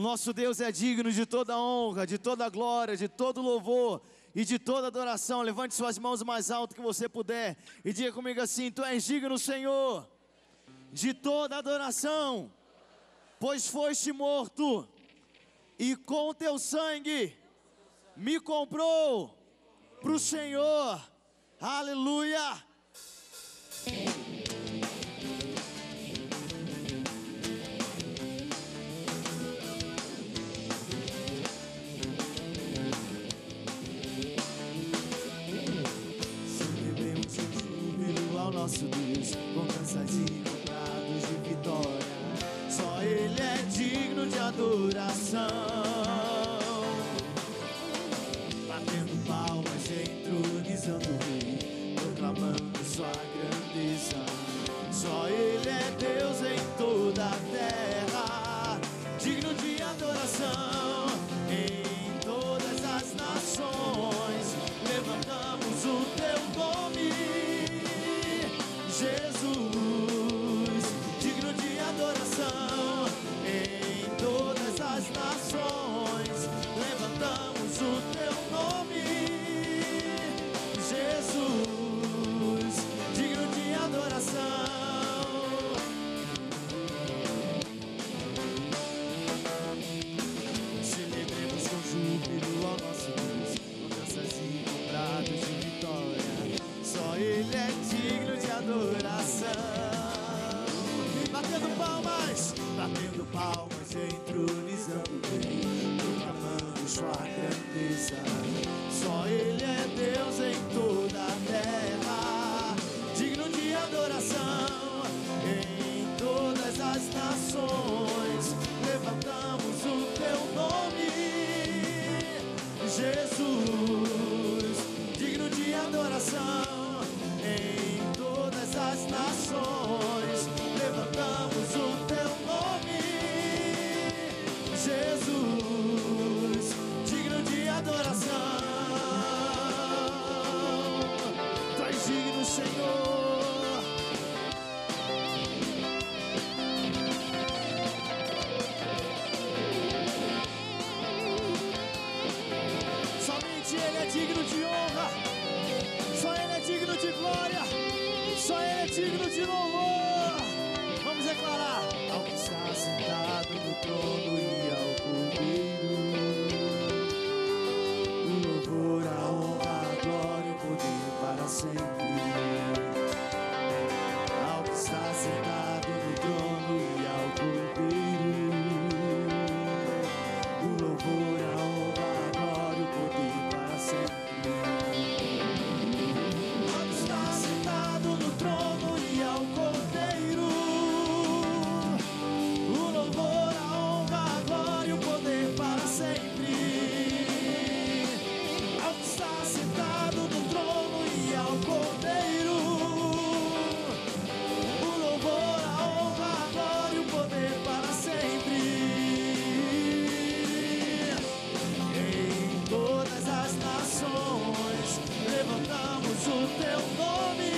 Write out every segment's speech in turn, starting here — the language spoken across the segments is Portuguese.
Nosso Deus é digno de toda honra, de toda glória, de todo louvor e de toda adoração. Levante suas mãos o mais alto que você puder e diga comigo assim: Tu és digno, Senhor, de toda adoração, pois foste morto e com teu sangue me comprou para o Senhor. Aleluia! Ao nosso Deus, com danças e cantados de vitória. Só Ele é digno de adoração. Batendo palmas, entronizando o Rei, proclamando sua grandeza. Só Ele é Deus em toda a terra, digno de adoração. Em todas as nações levantamos o teu nome, Jesus, digno de adoração. Em todas as nações levantamos o teu nome, Jesus, digno de adoração. Celebremos com júbilo ao nosso Deus, com danças e com prados de vitória. Só Ele é digno de adoração. Batendo palmas, entronizando o Rei, proclamando sua grandeza. Só Ele é Deus em toda a terra, digno de adoração. Em todas as nações levantamos o teu nome, Jesus, digno de adoração. Em todas as nações levantamos o teu nome, Jesus, digno de adoração. Tu és digno, Senhor. Somente Ele é digno de honra, só Ele é digno de glória, só Ele é digno de louvor. Vamos declarar: ao que está sentado no trono e ao Cordeiro, o louvor, a honra, a glória e o poder para sempre. Ao que está sentado no trono e ao Cordeiro, o louvor, a honra, a glória e o poder para sempre. Sentado no trono e ao Cordeiro, o louvor, a honra, a glória e o poder para sempre. Ao que está sentado no trono e ao Cordeiro, o louvor, a honra, a glória e o poder para sempre. Em todas as nações levantamos o teu nome,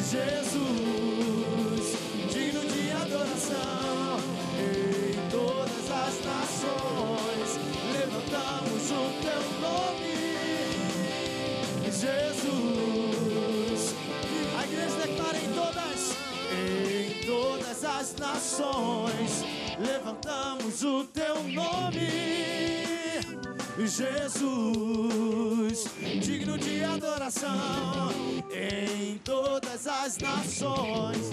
Jesus, digno de adoração. Em todas as nações levantamos o teu nome, Jesus. A igreja declara: em todas as nações levantamos o teu nome, Jesus, digno de adoração. Em todas as nações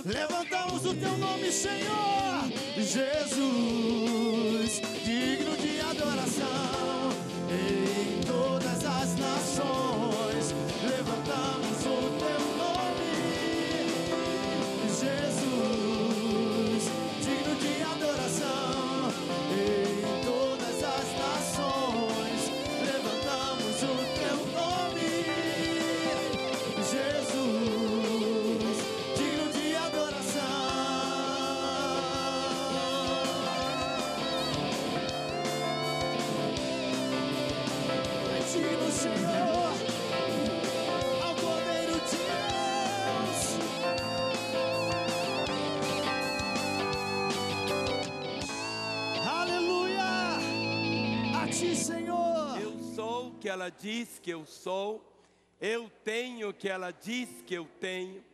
levantamos o teu nome, Senhor, Jesus, digno de adoração. Em todas as nações levantamos o teu nome, Jesus, digno de adoração. Em todas as nações levantamos o teu nome, Jesus, digno de adoração. que ela diz que eu sou, eu tenho o que ela diz que eu tenho,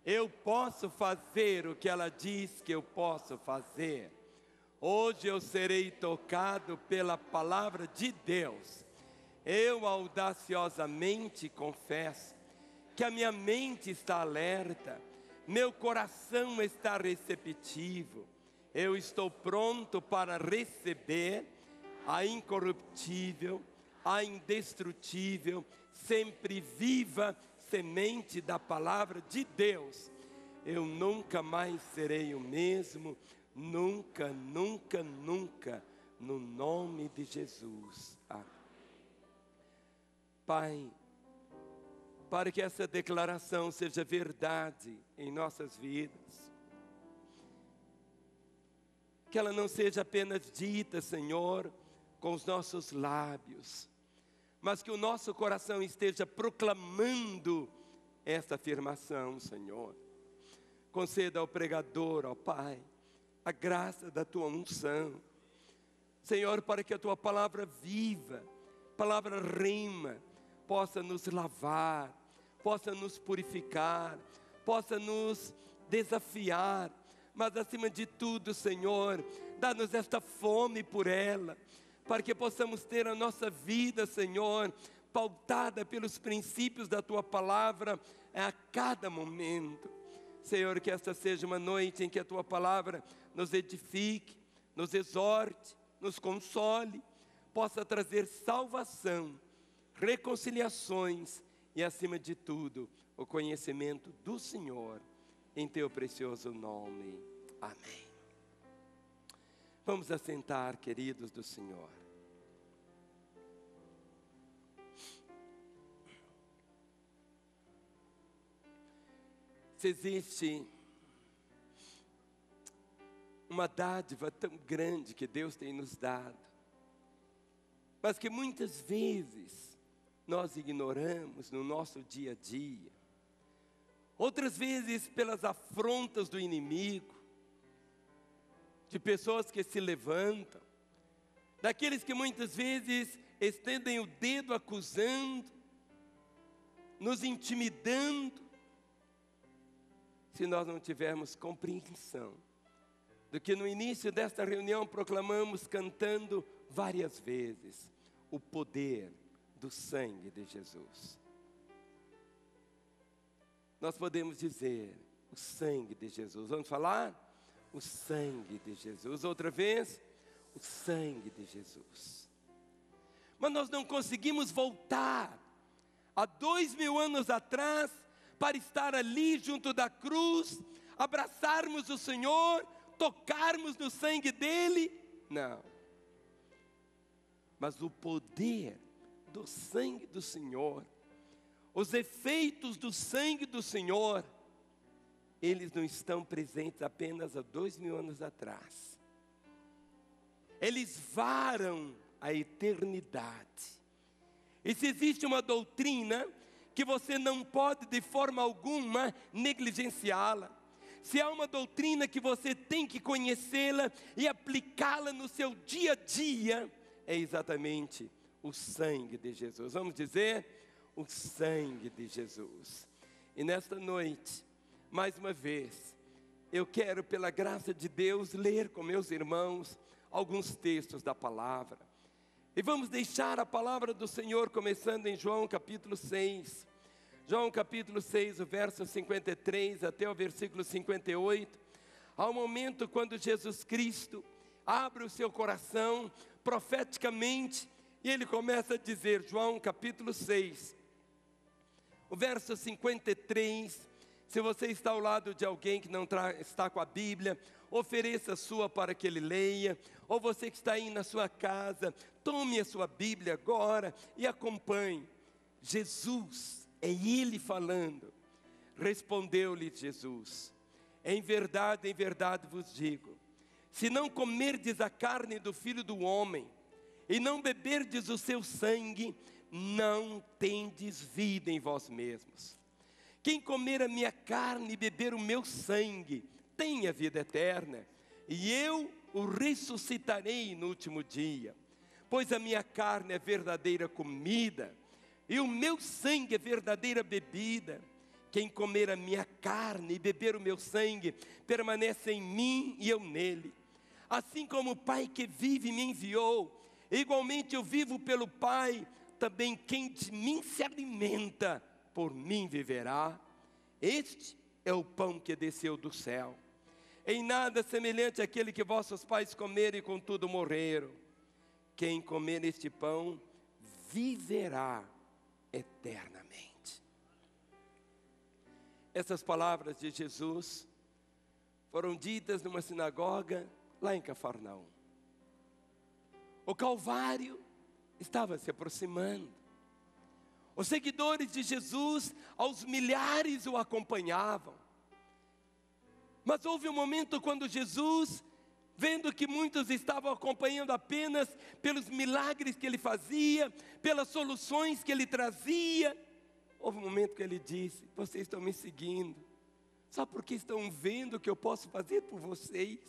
eu posso fazer o que ela diz que eu posso fazer. Hoje eu serei tocado pela palavra de Deus. Eu audaciosamente confesso que a minha mente está alerta, meu coração está receptivo, eu estou pronto para receber a incorruptível, a indestrutível, sempre viva semente da palavra de Deus. Eu nunca mais serei o mesmo, nunca, nunca, nunca, no nome de Jesus. Amém. Pai, para que essa declaração seja verdade em nossas vidas, que ela não seja apenas dita, Senhor, com os nossos lábios, mas que o nosso coração esteja proclamando essa afirmação, Senhor. Conceda ao pregador, ó Pai, a graça da Tua unção, Senhor, para que a Tua palavra viva, palavra rema, possa nos lavar, possa nos purificar, possa nos desafiar, mas acima de tudo, Senhor, dá-nos esta fome por ela, para que possamos ter a nossa vida, Senhor, pautada pelos princípios da Tua palavra a cada momento. Senhor, que esta seja uma noite em que a Tua palavra nos edifique, nos exorte, nos console, possa trazer salvação, reconciliações e, acima de tudo, o conhecimento do Senhor, em Teu precioso nome. Amém. Vamos assentar, queridos do Senhor. Se existe uma dádiva tão grande que Deus tem nos dado, mas que muitas vezes nós ignoramos no nosso dia a dia, outras vezes pelas afrontas do inimigo, de pessoas que se levantam, daqueles que muitas vezes estendem o dedo acusando, nos intimidando, se nós não tivermos compreensão do que no início desta reunião proclamamos cantando várias vezes, o poder do sangue de Jesus. Nós podemos dizer, o sangue de Jesus. Vamos falar? O sangue de Jesus. Outra vez, o sangue de Jesus. Mas nós não conseguimos voltar a 2000 anos atrás para estar ali junto da cruz, abraçarmos o Senhor, tocarmos no sangue dele. Não. Mas o poder do sangue do Senhor, os efeitos do sangue do Senhor, eles não estão presentes apenas há 2000 anos atrás. Eles varam a eternidade. E se existe uma doutrina que você não pode de forma alguma negligenciá-la, se há uma doutrina que você tem que conhecê-la e aplicá-la no seu dia a dia, é exatamente o sangue de Jesus. Vamos dizer, o sangue de Jesus. E nesta noite, mais uma vez, eu quero, pela graça de Deus, ler com meus irmãos alguns textos da palavra. E vamos deixar a palavra do Senhor começando em João capítulo 6. João capítulo 6, o verso 53 até o versículo 58. Há um momento quando Jesus Cristo abre o seu coração profeticamente e ele começa a dizer, João capítulo 6, o verso 53, se você está ao lado de alguém que não está com a Bíblia, ofereça a sua para que ele leia, ou você que está aí na sua casa, tome a sua Bíblia agora e acompanhe. Jesus, é Ele falando. Respondeu-lhe Jesus, em verdade vos digo, se não comerdes a carne do Filho do Homem, e não beberdes o seu sangue, não tendes vida em vós mesmos. Quem comer a minha carne e beber o meu sangue, tem a vida eterna, e eu o ressuscitarei no último dia. pois a minha carne é verdadeira comida, e o meu sangue é verdadeira bebida. Quem comer a minha carne e beber o meu sangue, permanece em mim e eu nele. Assim como o Pai que vive me enviou, igualmente eu vivo pelo Pai, também quem de mim se alimenta, por mim viverá. Este é o pão que desceu do céu. Em nada semelhante àquele que vossos pais comeram e contudo morreram. Quem comer este pão, viverá eternamente. Essas palavras de Jesus foram ditas numa sinagoga lá em Cafarnaum. O Calvário estava se aproximando. Os seguidores de Jesus, aos milhares, o acompanhavam. Mas houve um momento quando Jesus, vendo que muitos estavam acompanhando apenas pelos milagres que ele fazia, pelas soluções que ele trazia, houve um momento que ele disse: vocês estão me seguindo só porque estão vendo o que eu posso fazer por vocês.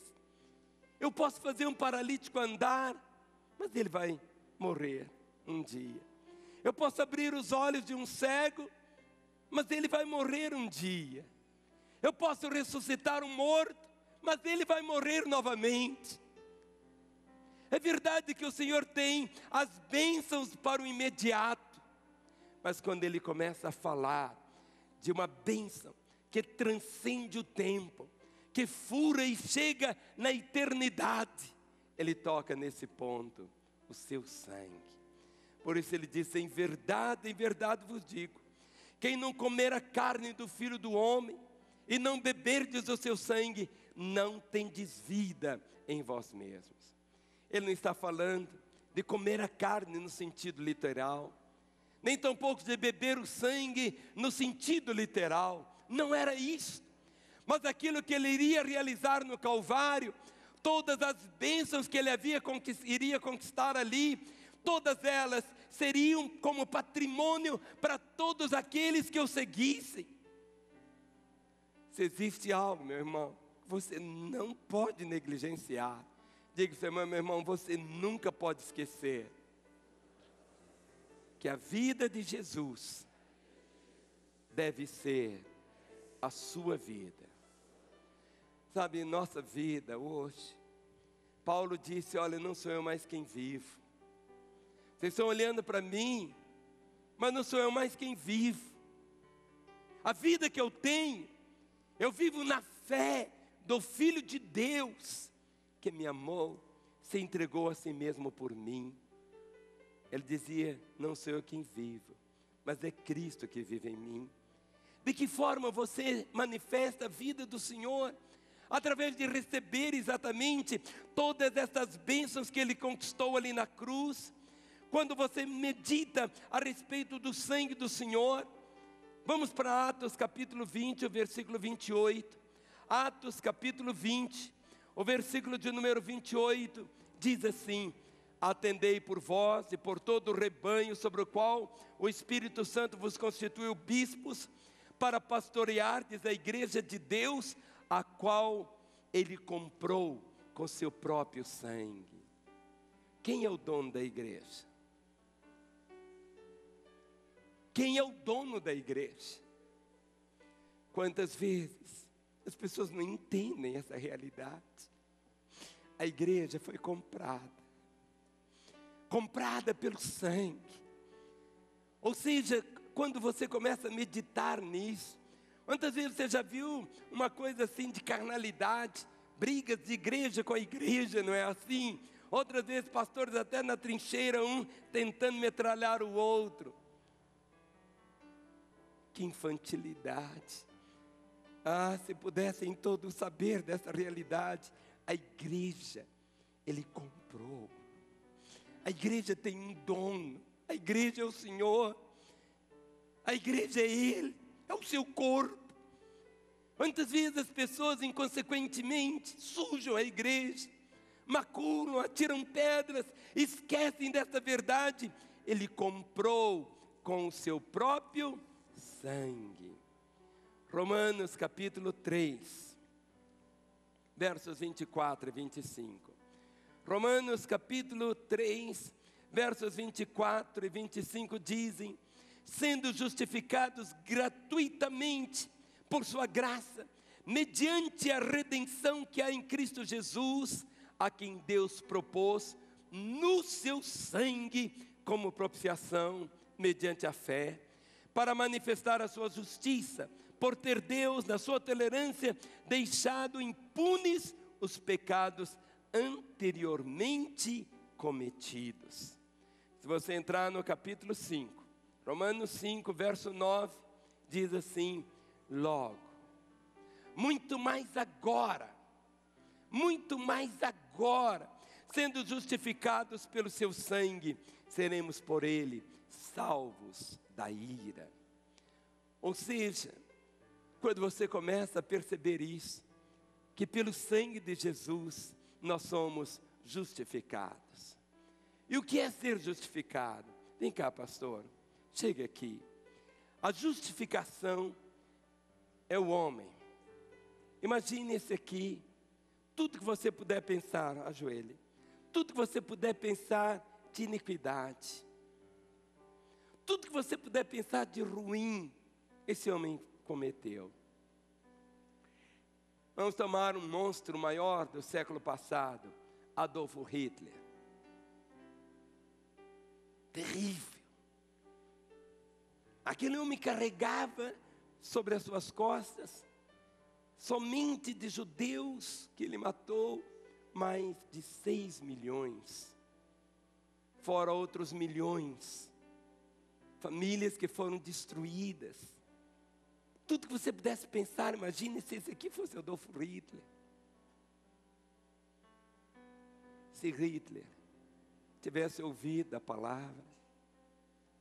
Eu posso fazer um paralítico andar, mas ele vai morrer um dia. Eu posso abrir os olhos de um cego, mas ele vai morrer um dia. Eu posso ressuscitar um morto, mas ele vai morrer novamente. É verdade que o Senhor tem as bênçãos para o imediato, mas quando Ele começa a falar de uma bênção que transcende o tempo, que fura e chega na eternidade, Ele toca nesse ponto, o seu sangue. Por isso Ele disse: em verdade vos digo, quem não comer a carne do Filho do Homem e não beberdes o seu sangue, não tendes vida em vós mesmos. Ele não está falando de comer a carne no sentido literal, nem tampouco de beber o sangue no sentido literal. Não era isso. Mas aquilo que ele iria realizar no Calvário, todas as bênçãos que ele iria conquistar ali, todas elas seriam como patrimônio para todos aqueles que o seguissem. Se existe algo, meu irmão, você não pode negligenciar, diga para o seu irmão: meu irmão, você nunca pode esquecer que a vida de Jesus deve ser a sua vida. Sabe, em nossa vida hoje, Paulo disse: olha, não sou eu mais quem vivo. Vocês estão olhando para mim, mas não sou eu mais quem vivo. A vida que eu tenho, eu vivo na fé do Filho de Deus, que me amou, se entregou a si mesmo por mim. Ele dizia: não sou eu quem vivo, mas é Cristo que vive em mim. De que forma você manifesta a vida do Senhor? Através de receber exatamente todas essas bênçãos que Ele conquistou ali na cruz. Quando você medita a respeito do sangue do Senhor. Vamos para Atos capítulo 20, o versículo 28. Atos capítulo 20, o versículo de número 28, diz assim: atendei por vós e por todo o rebanho sobre o qual o Espírito Santo vos constituiu bispos, para pastoreardes a igreja de Deus, a qual Ele comprou com seu próprio sangue. Quem é o dono da igreja? Quem é o dono da igreja? Quantas vezes as pessoas não entendem essa realidade? A igreja foi comprada pelo sangue. Ou seja, quando você começa a meditar nisso, quantas vezes você já viu uma coisa assim de carnalidade, brigas de igreja com a igreja, não é assim? Outras vezes pastores até na trincheira, um tentando metralhar o outro. Que infantilidade. Ah, se pudessem todos saber dessa realidade. A igreja, Ele comprou. A igreja tem um dono. A igreja é o Senhor. A igreja é Ele, é o seu corpo. Quantas vezes as pessoas inconsequentemente sujam a igreja, maculam, atiram pedras, esquecem dessa verdade. Ele comprou com o seu próprio sangue. Romanos capítulo 3, versos 24 e 25. Romanos capítulo 3, versos 24 e 25 dizem: sendo justificados gratuitamente por sua graça, mediante a redenção que há em Cristo Jesus, a quem Deus propôs no seu sangue como propiciação, mediante a fé, para manifestar a sua justiça, por ter Deus, na sua tolerância, deixado impunes os pecados anteriormente cometidos. Se você entrar no capítulo 5, Romanos 5, verso 9, diz assim: logo, muito mais agora, sendo justificados pelo seu sangue, seremos por ele salvos da ira. Ou seja, quando você começa a perceber isso, que pelo sangue de Jesus nós somos justificados. E o que é ser justificado? Vem cá, pastor, chega aqui. A justificação é o homem. Imagine esse aqui, tudo que você puder pensar, ajoelhe, tudo que você puder pensar de iniquidade, tudo que você puder pensar de ruim, esse homem cometeu. Vamos tomar um monstro maior do século passado, Adolf Hitler. Terrível. Aquele homem carregava sobre as suas costas, somente de judeus que ele matou, mais de 6 milhões. Fora outros milhões. Famílias que foram destruídas. Tudo que você pudesse pensar, imagine se esse aqui fosse Adolf Hitler. Se Hitler tivesse ouvido a palavra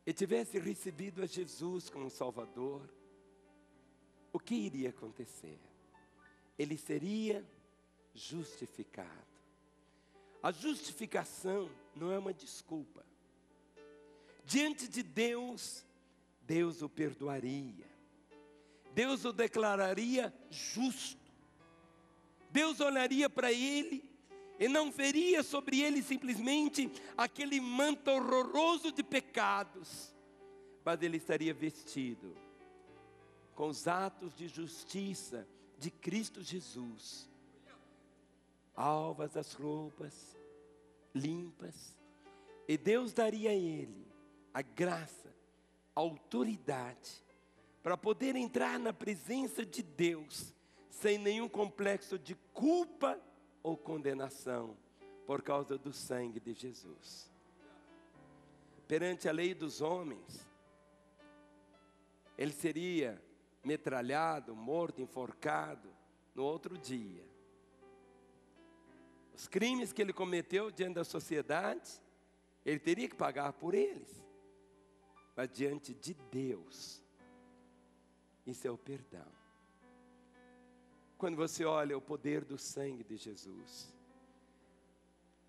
e tivesse recebido a Jesus como Salvador, o que iria acontecer? Ele seria justificado. A justificação não é uma desculpa. Diante de Deus, Deus o perdoaria. Deus o declararia justo. Deus olharia para ele e não veria sobre ele simplesmente aquele manto horroroso de pecados, mas ele estaria vestido com os atos de justiça de Cristo Jesus. Alvas as roupas, limpas, e Deus daria a ele a graça, a autoridade, para poder entrar na presença de Deus, sem nenhum complexo de culpa ou condenação, por causa do sangue de Jesus. Perante a lei dos homens, ele seria metralhado, morto, enforcado, no outro dia. Os crimes que ele cometeu diante da sociedade, ele teria que pagar por eles. Mas diante de Deus, isso é o perdão. Quando você olha o poder do sangue de Jesus,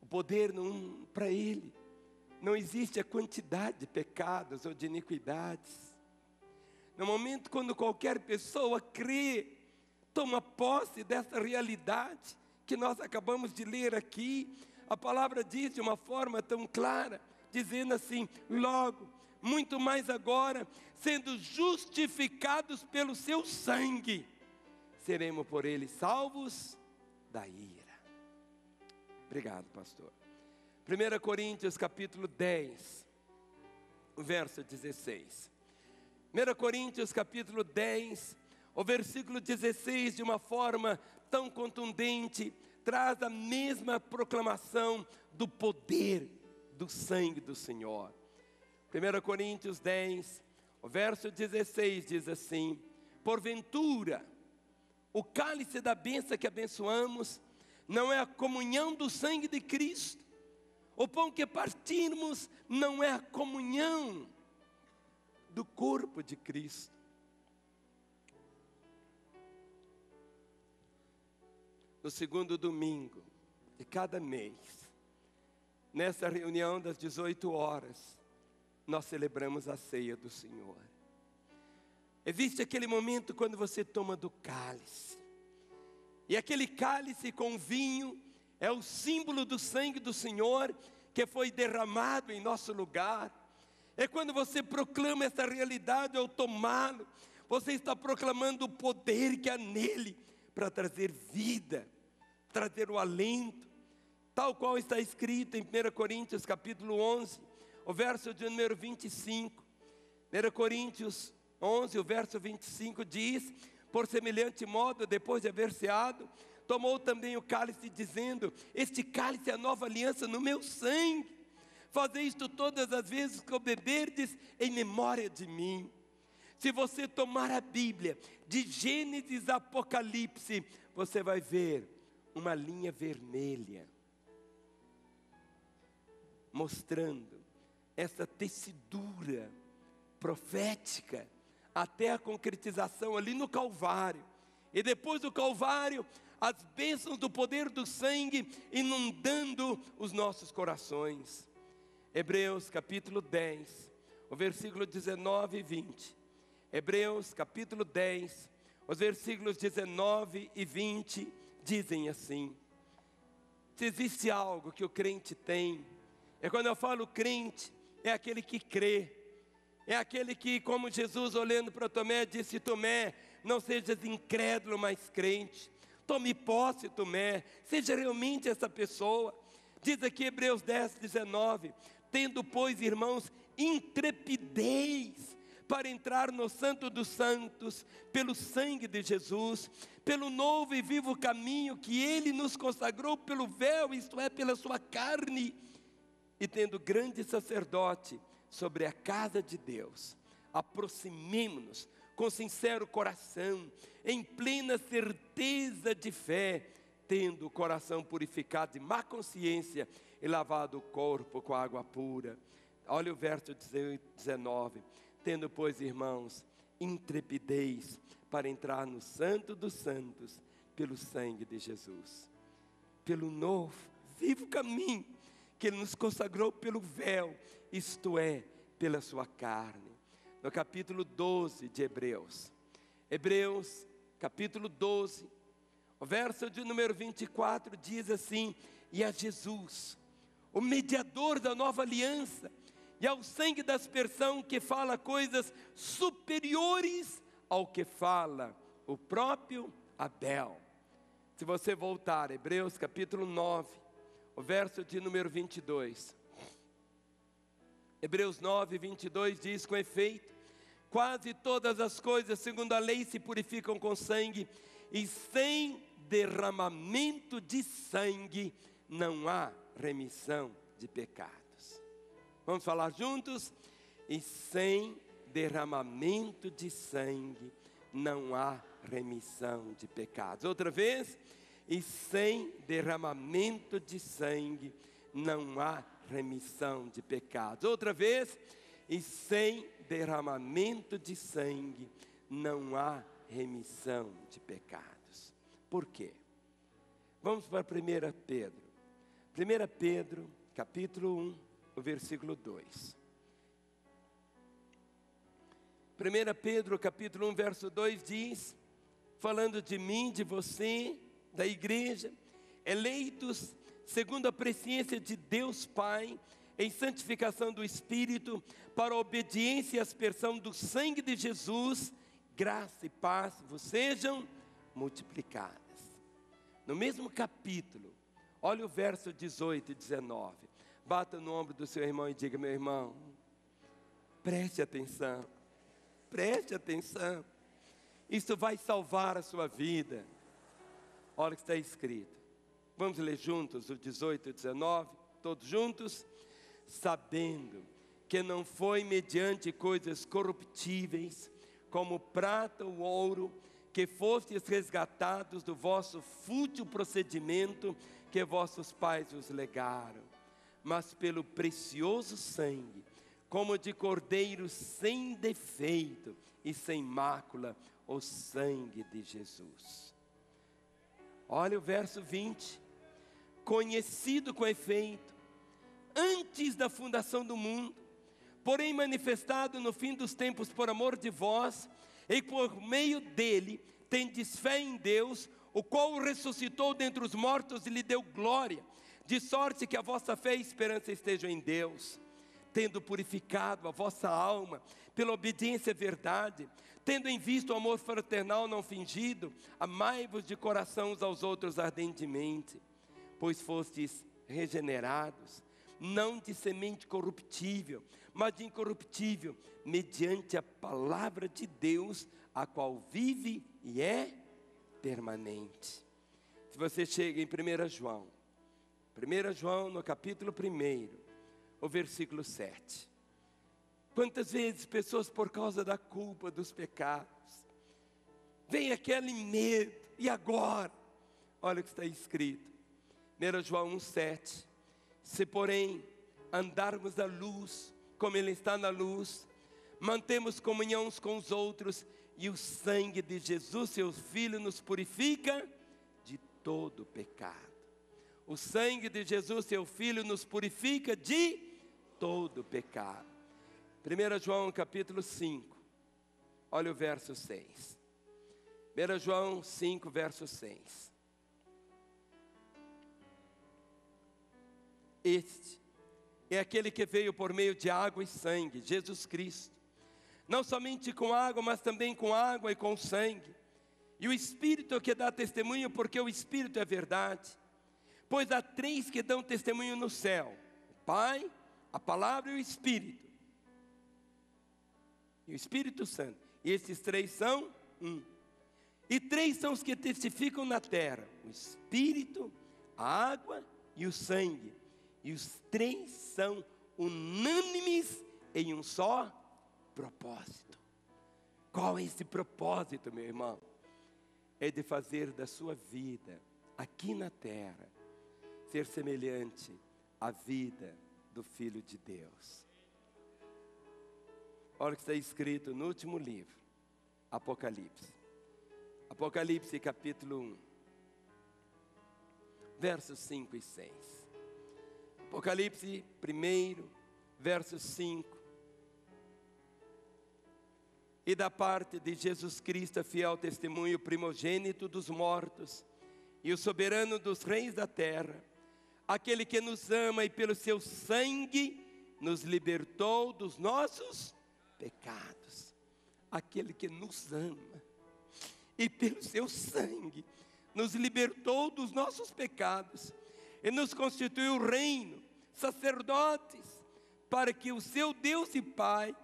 o poder para Ele, não existe a quantidade de pecados ou de iniquidades. No momento quando qualquer pessoa crê, toma posse dessa realidade que nós acabamos de ler aqui, a palavra diz de uma forma tão clara, dizendo assim: logo, muito mais agora, sendo justificados pelo seu sangue, seremos por ele salvos da ira. Obrigado, pastor. 1 Coríntios capítulo 10, verso 16. 1 Coríntios capítulo 10, o versículo 16, de uma forma tão contundente, traz a mesma proclamação do poder do sangue do Senhor. 1 Coríntios 10, o verso 16 diz assim: porventura, o cálice da bênção que abençoamos não é a comunhão do sangue de Cristo? O pão que partimos não é a comunhão do corpo de Cristo? No segundo domingo de cada mês, nessa reunião das 18 horas, nós celebramos a ceia do Senhor. Existe aquele momento quando você toma do cálice, e aquele cálice com vinho é o símbolo do sangue do Senhor, que foi derramado em nosso lugar. É quando você proclama essa realidade ao tomá-lo, você está proclamando o poder que há nele para trazer vida, trazer o alento, tal qual está escrito em 1 Coríntios capítulo 11, o verso de número 25. 1 Coríntios 11, o verso 25 diz: por semelhante modo, depois de haver ceado, tomou também o cálice, dizendo: este cálice é a nova aliança no meu sangue. Fazei isto todas as vezes que o beberdes, em memória de mim. Se você tomar a Bíblia, de Gênesis a Apocalipse, você vai ver uma linha vermelha, mostrando essa tecidura profética, até a concretização ali no Calvário. E depois do Calvário, as bênçãos do poder do sangue inundando os nossos corações. Hebreus capítulo 10, o versículo 19 e 20. Hebreus capítulo 10, os versículos 19 e 20 dizem assim: se existe algo que o crente tem, quando eu falo crente, é aquele que crê, é aquele que, como Jesus olhando para Tomé, disse: Tomé, não sejas incrédulo, mas crente. Tome posse, Tomé, seja realmente essa pessoa. Diz aqui Hebreus 10, 19: tendo, pois, irmãos, intrepidez para entrar no Santo dos Santos, pelo sangue de Jesus, pelo novo e vivo caminho que Ele nos consagrou pelo véu, isto é, pela sua carne, e tendo grande sacerdote sobre a casa de Deus, aproximemo-nos com sincero coração, em plena certeza de fé, tendo o coração purificado de má consciência e lavado o corpo com água pura. Olha o verso 19: tendo, pois, irmãos, intrepidez para entrar no Santo dos Santos, pelo sangue de Jesus, pelo novo, vivo caminho que Ele nos consagrou pelo véu, isto é, pela sua carne. No capítulo 12 de Hebreus, Hebreus capítulo 12, o verso de número 24 diz assim: e a Jesus, o mediador da nova aliança, e ao sangue da aspersão, que fala coisas superiores ao que fala o próprio Abel. Se você voltar, Hebreus capítulo 9, o verso de número 22. Hebreus 9, 22 diz: com efeito, quase todas as coisas segundo a lei se purificam com sangue, e sem derramamento de sangue não há remissão de pecados. Vamos falar juntos? E sem derramamento de sangue não há remissão de pecados. Outra vez: e sem derramamento de sangue não há remissão de pecados. Outra vez: e sem derramamento de sangue não há remissão de pecados. Por quê? Vamos para 1 Pedro. 1 Pedro, capítulo 1, o versículo 2. 1 Pedro, capítulo 1, verso 2 diz, falando de mim, de você, da igreja, eleitos segundo a presciência de Deus Pai, em santificação do Espírito, para a obediência e aspersão do sangue de Jesus, graça e paz vos sejam multiplicadas. No mesmo capítulo, olha o verso 18 e 19. Bata no ombro do seu irmão e diga: meu irmão, preste atenção, preste atenção. Isso vai salvar a sua vida. Olha o que está escrito. Vamos ler juntos o 18 e 19, todos juntos? Sabendo que não foi mediante coisas corruptíveis, como prata ou ouro, que fostes resgatados do vosso fútil procedimento que vossos pais vos legaram, mas pelo precioso sangue, como de cordeiro sem defeito e sem mácula, o sangue de Jesus. Olha o verso 20. Conhecido com efeito, antes da fundação do mundo, porém manifestado no fim dos tempos por amor de vós, e por meio dele tendes fé em Deus, o qual o ressuscitou dentre os mortos e lhe deu glória, de sorte que a vossa fé e esperança estejam em Deus. Tendo purificado a vossa alma pela obediência à verdade, tendo em vista o amor fraternal não fingido, amai-vos de coração uns aos outros ardentemente, pois fostes regenerados, não de semente corruptível, mas de incorruptível, mediante a palavra de Deus, a qual vive e é permanente. Se você chega em 1 João no capítulo 1, o versículo 7. Quantas vezes pessoas, por causa da culpa, dos pecados, vem aquele medo, e agora? Olha o que está escrito, 1 João 1,7. Se porém andarmos na luz, como Ele está na luz, mantemos comunhão uns com os outros, e o sangue de Jesus, seu Filho, nos purifica de todo pecado. O sangue de Jesus, seu Filho, nos purifica de todo pecado. 1 João capítulo 5, olha o verso 6. 1 João 5, verso 6. Este é aquele que veio por meio de água e sangue, Jesus Cristo. Não somente com água, mas também com água e com sangue. E o Espírito que dá testemunho, porque o Espírito é verdade. Pois há três que dão testemunho no céu: o Pai, a Palavra e o Espírito. E o Espírito Santo. E esses três são um. E três são os que testificam na terra: o Espírito, a água e o sangue. E os três são unânimes em um só propósito. Qual é esse propósito, meu irmão? É de fazer da sua vida, aqui na terra, ser semelhante à vida do Filho de Deus. Olha o que está escrito no último livro, Apocalipse. Apocalipse capítulo 1, versos 5 e 6. Apocalipse 1, verso 5. E da parte de Jesus Cristo, fiel testemunho, primogênito dos mortos, e o soberano dos reis da terra, aquele que nos ama e pelo seu sangue nos libertou dos nossos pecados. Aquele que nos ama e pelo seu sangue nos libertou dos nossos pecados e nos constituiu reino, sacerdotes, para que o seu Deus e Pai,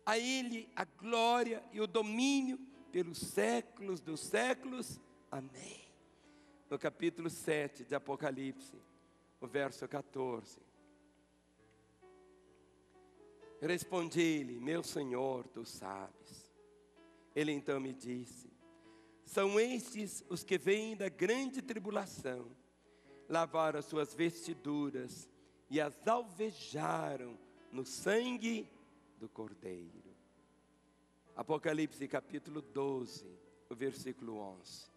a Ele a glória e o domínio pelos séculos dos séculos. Amém. No capítulo 7 de Apocalipse, o verso 14. Respondi-lhe: meu Senhor, tu sabes. Ele então me disse: são estes os que vêm da grande tribulação, lavaram as suas vestiduras e as alvejaram no sangue do Cordeiro. Apocalipse capítulo 12, o versículo 11.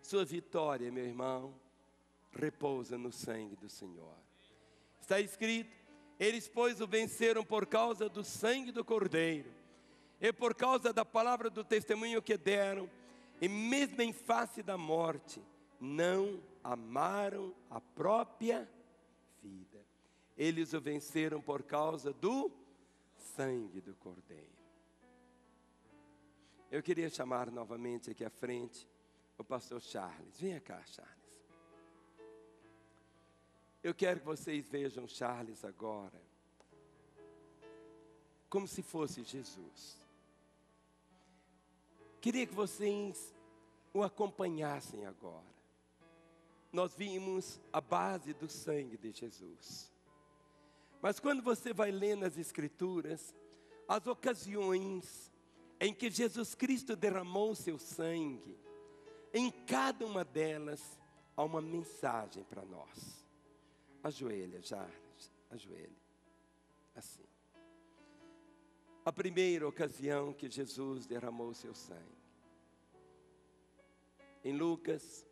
Sua vitória, meu irmão, repousa no sangue do Senhor. Está escrito: eles, pois, o venceram por causa do sangue do Cordeiro e por causa da palavra do testemunho que deram, e mesmo em face da morte, não amaram a própria vida. Eles o venceram por causa do sangue do Cordeiro. Eu queria chamar novamente aqui à frente o pastor Charles. Venha cá, Charles. Eu quero que vocês vejam Charles agora como se fosse Jesus. Queria que vocês o acompanhassem agora. Nós vimos a base do sangue de Jesus. Mas quando você vai ler nas Escrituras, as ocasiões em que Jesus Cristo derramou seu sangue, em cada uma delas há uma mensagem para nós. Ajoelha, Charles, ajoelha, assim. A primeira ocasião que Jesus derramou seu sangue, em Lucas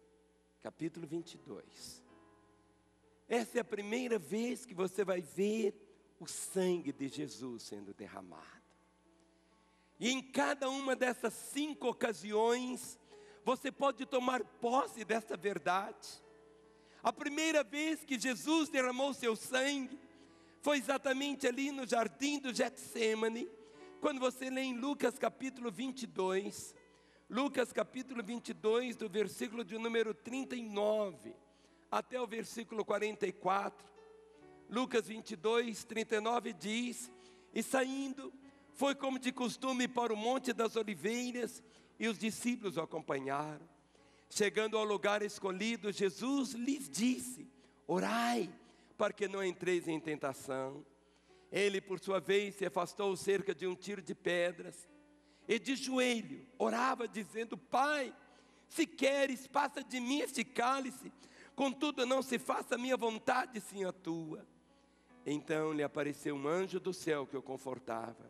capítulo 22. Essa é a primeira vez que você vai ver o sangue de Jesus sendo derramado. E em cada uma dessas 5 ocasiões, você pode tomar posse dessa verdade. A primeira vez que Jesus derramou seu sangue foi exatamente ali no jardim do Getsêmani, quando você lê em Lucas capítulo 22, Lucas capítulo 22, do versículo de número 39 até o versículo 44, Lucas 22, 39 diz: e saindo, foi como de costume para o Monte das Oliveiras, e os discípulos o acompanharam. Chegando ao lugar escolhido, Jesus lhes disse: orai, para que não entreis em tentação. Ele, por sua vez, se afastou cerca de um tiro de pedras, e de joelho orava, dizendo: Pai, se queres, passa de mim este cálice, contudo não se faça a minha vontade, sim a tua. Então lhe apareceu um anjo do céu que o confortava,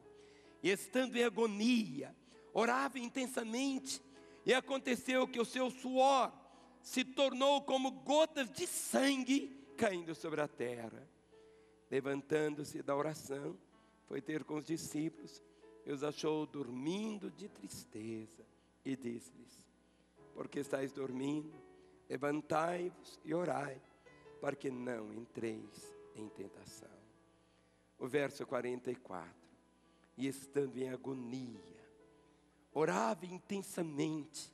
e estando em agonia, orava intensamente, e aconteceu que o seu suor se tornou como gotas de sangue caindo sobre a terra. Levantando-se da oração, foi ter com os discípulos, e os achou dormindo de tristeza, e disse-lhes: por que estáis dormindo? Levantai-vos e orai, para que não entreis em tentação. O verso 44, e estando em agonia, orava intensamente,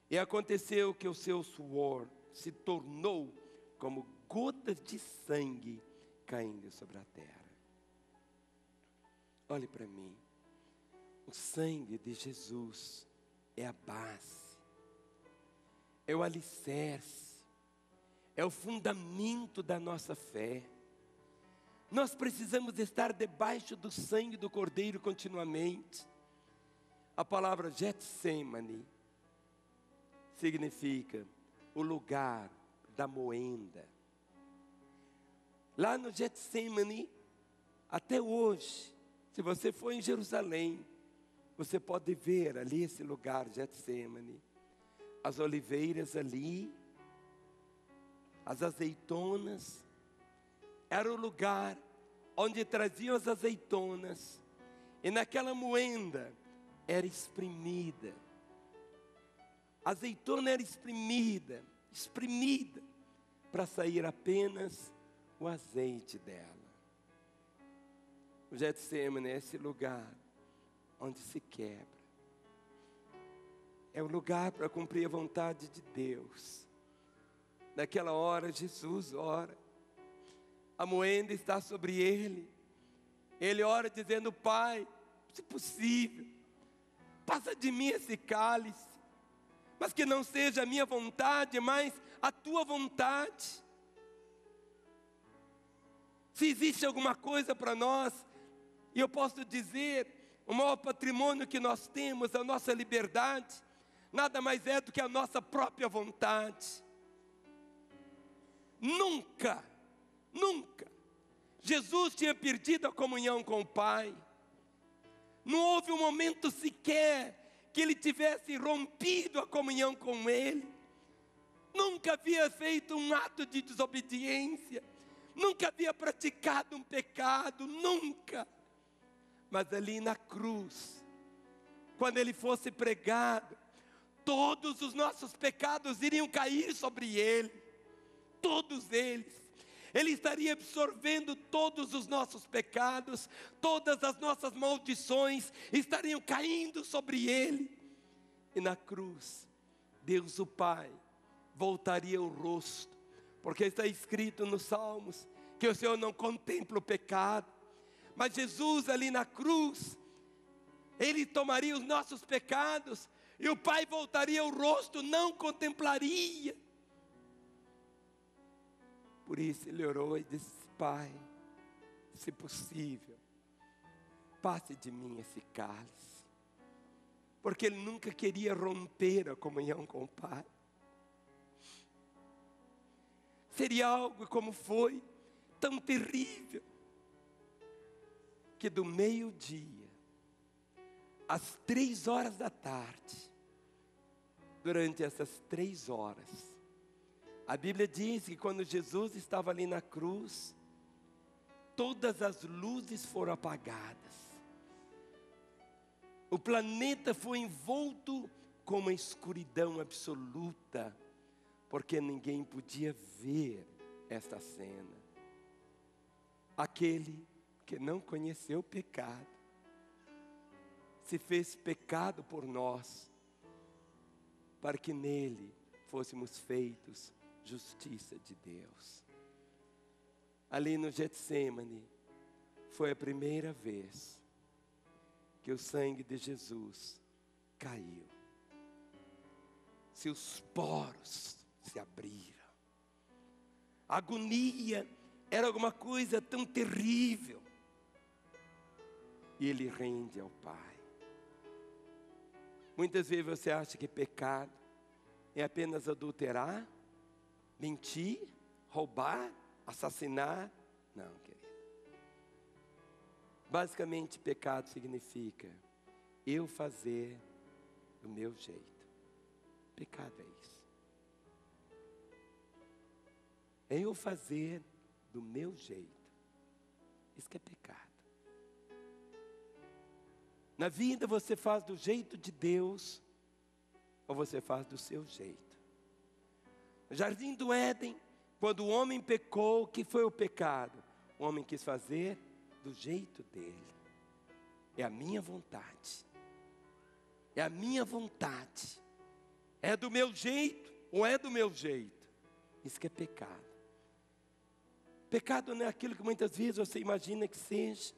e aconteceu que o seu suor se tornou como gotas de sangue caindo sobre a terra. Olhe para mim, o sangue de Jesus é a base, é o alicerce, é o fundamento da nossa fé. Nós precisamos estar debaixo do sangue do Cordeiro continuamente. A palavra Getsêmani significa o lugar da moenda. Lá no Getsêmani, até hoje, se você for em Jerusalém, você pode ver ali esse lugar, Getsêmani. As oliveiras ali, as azeitonas, era o lugar onde traziam as azeitonas, e naquela moenda era espremida. A azeitona era espremida, para sair apenas o azeite dela. O Getsêmani é esse lugar onde se quebra. É o lugar para cumprir a vontade de Deus. Naquela hora Jesus ora. A moenda está sobre ele. Ele ora dizendo: Pai, se possível, passa de mim esse cálice, mas que não seja a minha vontade, mas a tua vontade. Se existe alguma coisa para nós, e eu posso dizer, o maior patrimônio que nós temos, a nossa liberdade, nada mais é do que a nossa própria vontade. Nunca Jesus tinha perdido a comunhão com o Pai. Não houve um momento sequer que ele tivesse rompido a comunhão com Ele. Nunca havia feito um ato de desobediência. Nunca havia praticado um pecado, nunca. Mas ali na cruz, quando Ele fosse pregado, todos os nossos pecados iriam cair sobre Ele. Todos eles. Ele estaria absorvendo todos os nossos pecados, todas as nossas maldições estariam caindo sobre Ele. E na cruz, Deus o Pai voltaria o rosto, porque está escrito nos Salmos que o Senhor não contempla o pecado. Mas Jesus ali na cruz, Ele tomaria os nossos pecados, e o Pai voltaria o rosto, não contemplaria. Por isso Ele orou e disse: Pai, se possível, passe de mim esse cálice. Porque Ele nunca queria romper a comunhão com o Pai. Seria algo como foi, tão terrível, que do meio-dia às 3 horas da tarde, durante essas 3 horas, a Bíblia diz que quando Jesus estava ali na cruz, todas as luzes foram apagadas. O planeta foi envolto com uma escuridão absoluta, porque ninguém podia ver esta cena. Aquele que não conheceu o pecado, se fez pecado por nós, para que nele fôssemos feitos justiça de Deus. Ali no Getsêmani, foi a primeira vez que o sangue de Jesus caiu. Seus poros se abriram. A agonia era alguma coisa tão terrível. E ele rende ao Pai. Muitas vezes você acha que pecado é apenas adulterar, mentir, roubar, assassinar. Não, querido. Basicamente, pecado significa eu fazer do meu jeito. Pecado é isso. É eu fazer do meu jeito. Isso que é pecado. Na vida você faz do jeito de Deus, ou você faz do seu jeito. No jardim do Éden, quando o homem pecou, o que foi o pecado? O homem quis fazer do jeito dele. É a minha vontade. É a minha vontade. É do meu jeito ou é do meu jeito? Isso que é pecado. Pecado não é aquilo que muitas vezes você imagina que seja.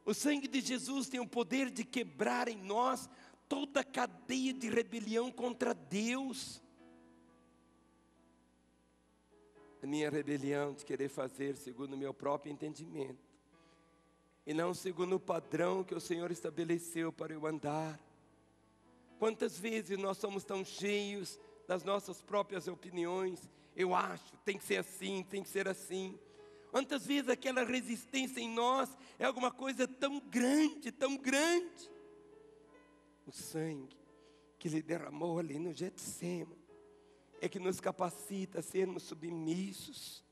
O sangue de Jesus tem o poder de quebrar em nós toda a cadeia de rebelião contra Deus. A minha rebelião de querer fazer segundo o meu próprio entendimento, e não segundo o padrão que o Senhor estabeleceu para eu andar. Quantas vezes nós somos tão cheios das nossas próprias opiniões? Eu acho, tem que ser assim, tem que ser assim. Quantas vezes aquela resistência em nós é alguma coisa tão grande, tão grande. O sangue que Ele derramou ali no Getsêmani é que nos capacita a sermos submissos,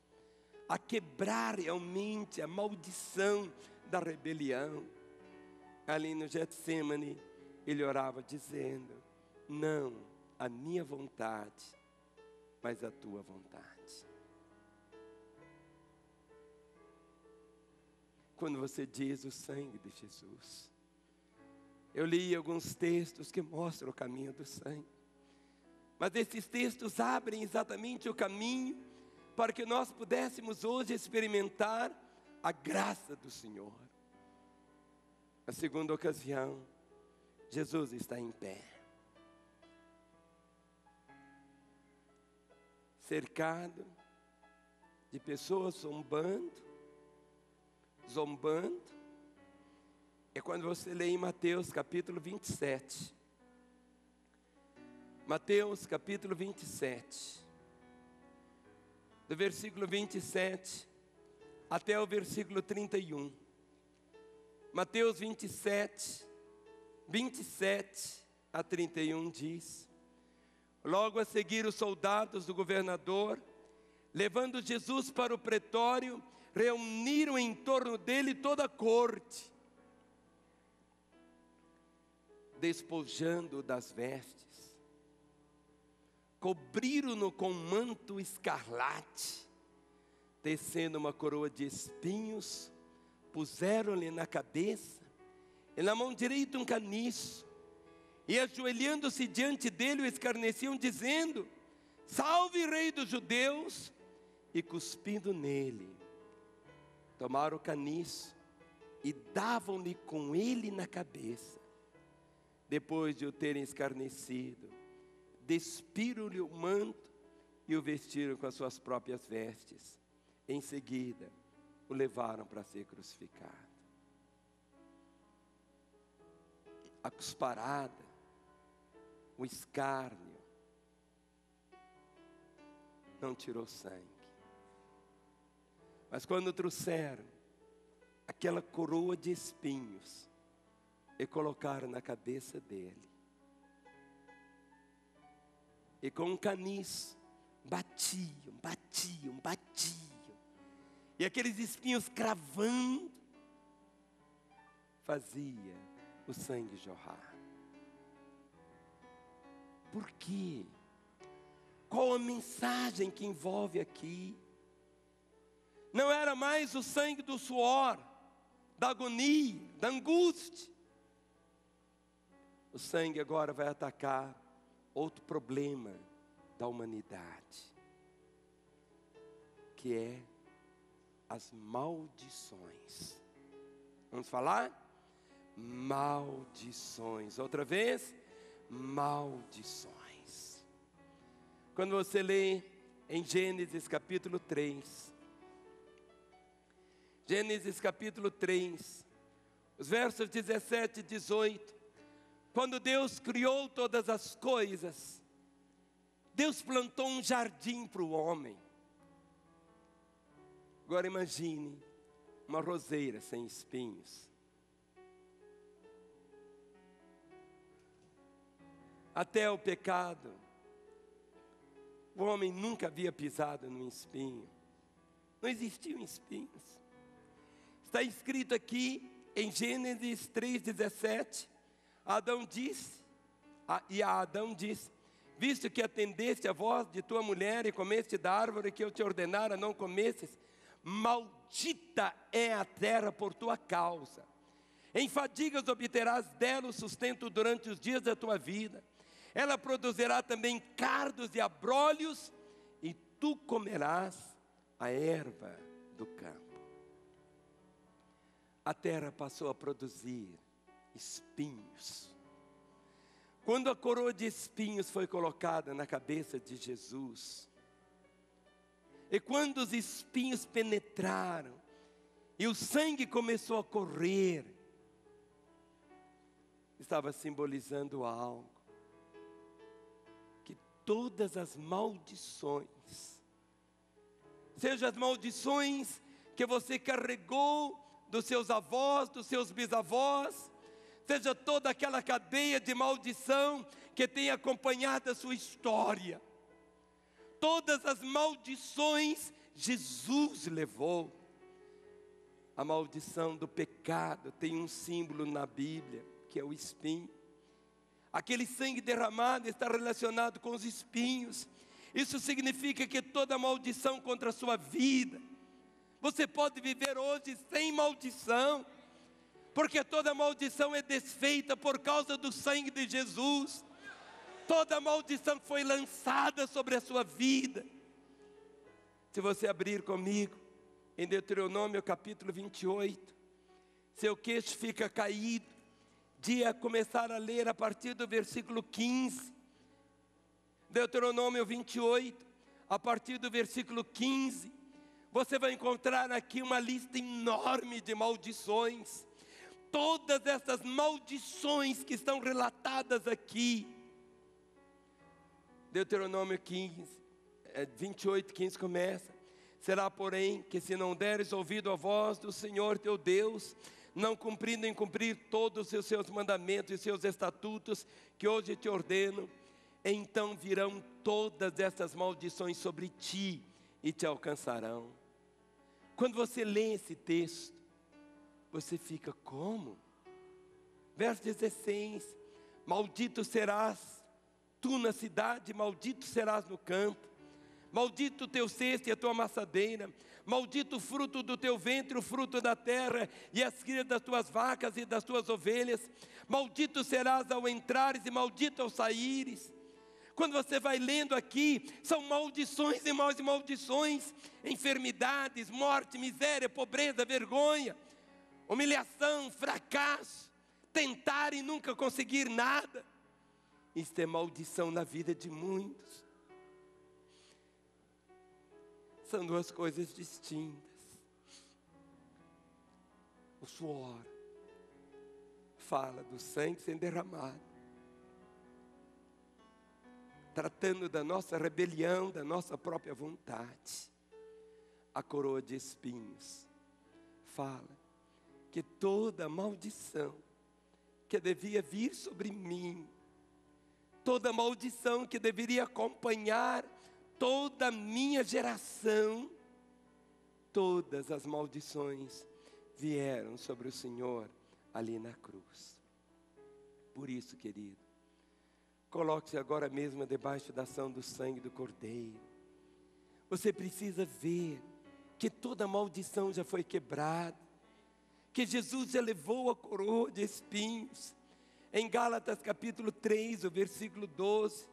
a quebrar realmente a maldição da rebelião. Ali no Getsêmani, Ele orava dizendo: não a minha vontade, mas a tua vontade. Quando você diz o sangue de Jesus, eu li alguns textos que mostram o caminho do sangue, mas esses textos abrem exatamente o caminho para que nós pudéssemos hoje experimentar a graça do Senhor. Na segunda ocasião, Jesus está em pé, cercado de pessoas zombando. É quando você lê em Mateus capítulo 27. Mateus capítulo 27. Do versículo 27 até o versículo 31. Mateus 27, 27 a 31 diz: logo a seguir os soldados do governador, levando Jesus para o pretório, reuniram em torno dele toda a corte, despojando-o das vestes, cobriram-no com um manto escarlate, tecendo uma coroa de espinhos, puseram-lhe na cabeça, e na mão direita um caniço, e ajoelhando-se diante dele o escarneciam, dizendo: salve, rei dos judeus! E cuspindo nele, tomaram o caniço e davam-lhe com ele na cabeça. Depois de o terem escarnecido, despiram-lhe o manto e o vestiram com as suas próprias vestes. Em seguida, o levaram para ser crucificado. A cusparada, o escárnio, não tirou sangue. Mas quando trouxeram aquela coroa de espinhos e colocaram na cabeça dele, e com um caniço batiam, e aqueles espinhos cravando, fazia o sangue jorrar. Por quê? Qual a mensagem que envolve aqui? Não era mais o sangue do suor, da agonia, da angústia. O sangue agora vai atacar outro problema da humanidade, que é as maldições. Vamos falar? Maldições. Outra vez, maldições. Quando você lê em Gênesis capítulo 3, Gênesis capítulo 3, os versos 17 e 18, quando Deus criou todas as coisas, Deus plantou um jardim para o homem. Agora imagine uma roseira sem espinhos. Até o pecado, o homem nunca havia pisado num espinho. Não existiam espinhos. Está escrito aqui em Gênesis 3,17, Adão disse, e a Adão disse: visto que atendeste a voz de tua mulher e comeste da árvore que eu te ordenara não comesses, maldita é a terra por tua causa. Em fadigas obterás dela o sustento durante os dias da tua vida. Ela produzirá também cardos e abrolhos, e tu comerás a erva do campo. A terra passou a produzir espinhos. Quando a coroa de espinhos foi colocada na cabeça de Jesus, e quando os espinhos penetraram, e o sangue começou a correr, estava simbolizando algo, que todas as maldições, sejam as maldições que você carregou dos seus avós, dos seus bisavós, seja toda aquela cadeia de maldição que tem acompanhado a sua história, todas as maldições Jesus levou. A maldição do pecado tem um símbolo na Bíblia, que é o espinho. Aquele sangue derramado está relacionado com os espinhos. Isso significa que toda maldição contra a sua vida, você pode viver hoje sem maldição, porque toda maldição é desfeita por causa do sangue de Jesus. Toda maldição foi lançada sobre a sua vida. Se você abrir comigo em Deuteronômio capítulo 28, seu queixo fica caído de começar a ler a partir do versículo 15. Deuteronômio 28, a partir do versículo 15, você vai encontrar aqui uma lista enorme de maldições. Todas essas maldições que estão relatadas aqui. Deuteronômio 28, 15 começa: será, porém, que se não deres ouvido à voz do Senhor teu Deus, não cumprindo em cumprir todos os seus mandamentos e seus estatutos, que hoje te ordeno, então virão todas essas maldições sobre ti e te alcançarão. Quando você lê esse texto, você fica como? Verso 16: maldito serás tu na cidade, maldito serás no campo. Maldito o teu cesto e a tua amassadeira. Maldito o fruto do teu ventre, o fruto da terra, e as crias das tuas vacas e das tuas ovelhas. Maldito serás ao entrares e maldito ao saíres. Quando você vai lendo aqui, são maldições e mais maldições, enfermidades, morte, miséria, pobreza, vergonha, humilhação, fracasso, tentar e nunca conseguir nada. Isto é maldição na vida de muitos. São duas coisas distintas. O suor fala do sangue sendo derramado, tratando da nossa rebelião, da nossa própria vontade. A coroa de espinhos fala que toda maldição que devia vir sobre mim, toda maldição que deveria acompanhar toda a minha geração, todas as maldições vieram sobre o Senhor ali na cruz. Por isso, querido, Coloque-se agora mesmo debaixo da ação do sangue do Cordeiro. Você precisa ver que toda maldição já foi quebrada, que Jesus já levou a coroa de espinhos. Em Gálatas capítulo 3, o versículo 12,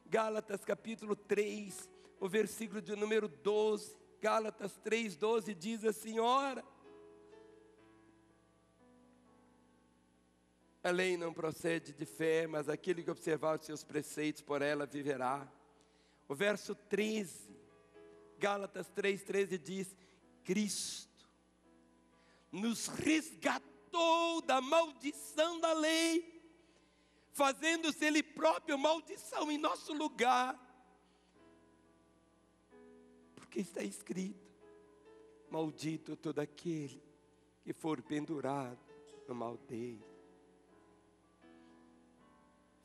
Gálatas capítulo 3, o versículo de número 12, Gálatas 3, 12 diz assim: ora, a lei não procede de fé, mas aquele que observar os seus preceitos por ela viverá. O verso 13, Gálatas 3:13 diz: Cristo nos resgatou da maldição da lei, fazendo-se Ele próprio maldição em nosso lugar. Porque está escrito: maldito todo aquele que for pendurado no madeiro.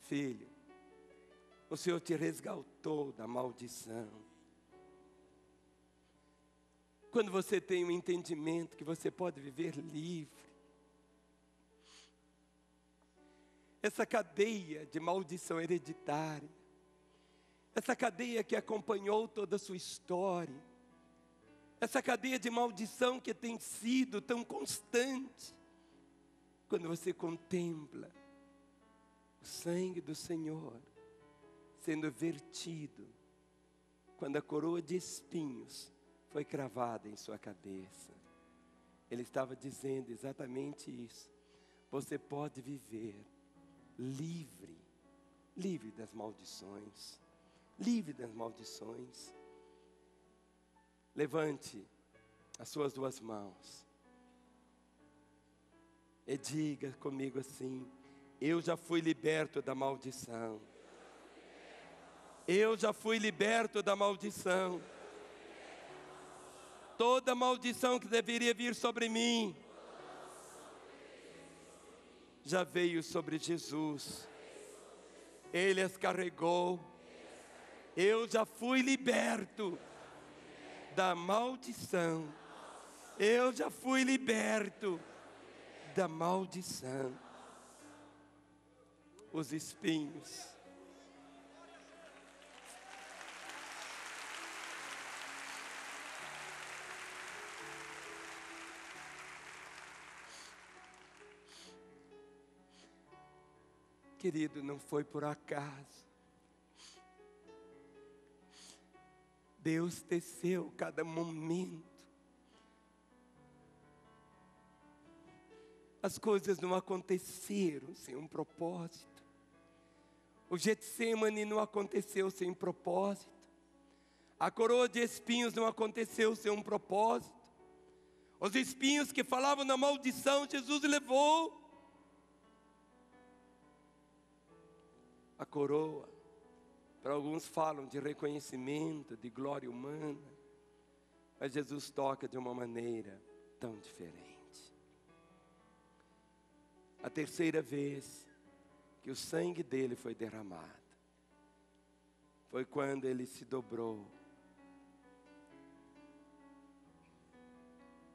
Filho, o Senhor te resgatou da maldição. Quando você tem um entendimento que você pode viver livre, essa cadeia de maldição hereditária, essa cadeia que acompanhou toda a sua história, essa cadeia de maldição que tem sido tão constante, quando você contempla o sangue do Senhor sendo vertido, quando a coroa de espinhos foi cravada em sua cabeça, Ele estava dizendo exatamente isso. Você pode viver livre, livre das maldições, livre das maldições. Levante as suas duas mãos e diga comigo assim: eu já fui liberto da maldição. Eu já fui liberto da maldição. Toda maldição que deveria vir sobre mim já veio sobre Jesus. Ele as carregou. Eu já fui liberto da maldição. Eu já fui liberto da maldição. Os espinhos. Querido, não foi por acaso. Deus teceu cada momento. As coisas não aconteceram sem um propósito. O Getsemane não aconteceu sem propósito. A coroa de espinhos não aconteceu sem um propósito. Os espinhos que falavam na maldição, Jesus levou. A coroa, para alguns falam de reconhecimento, de glória humana, mas Jesus toca de uma maneira tão diferente. A terceira vez que o sangue dele foi derramado foi quando ele se dobrou.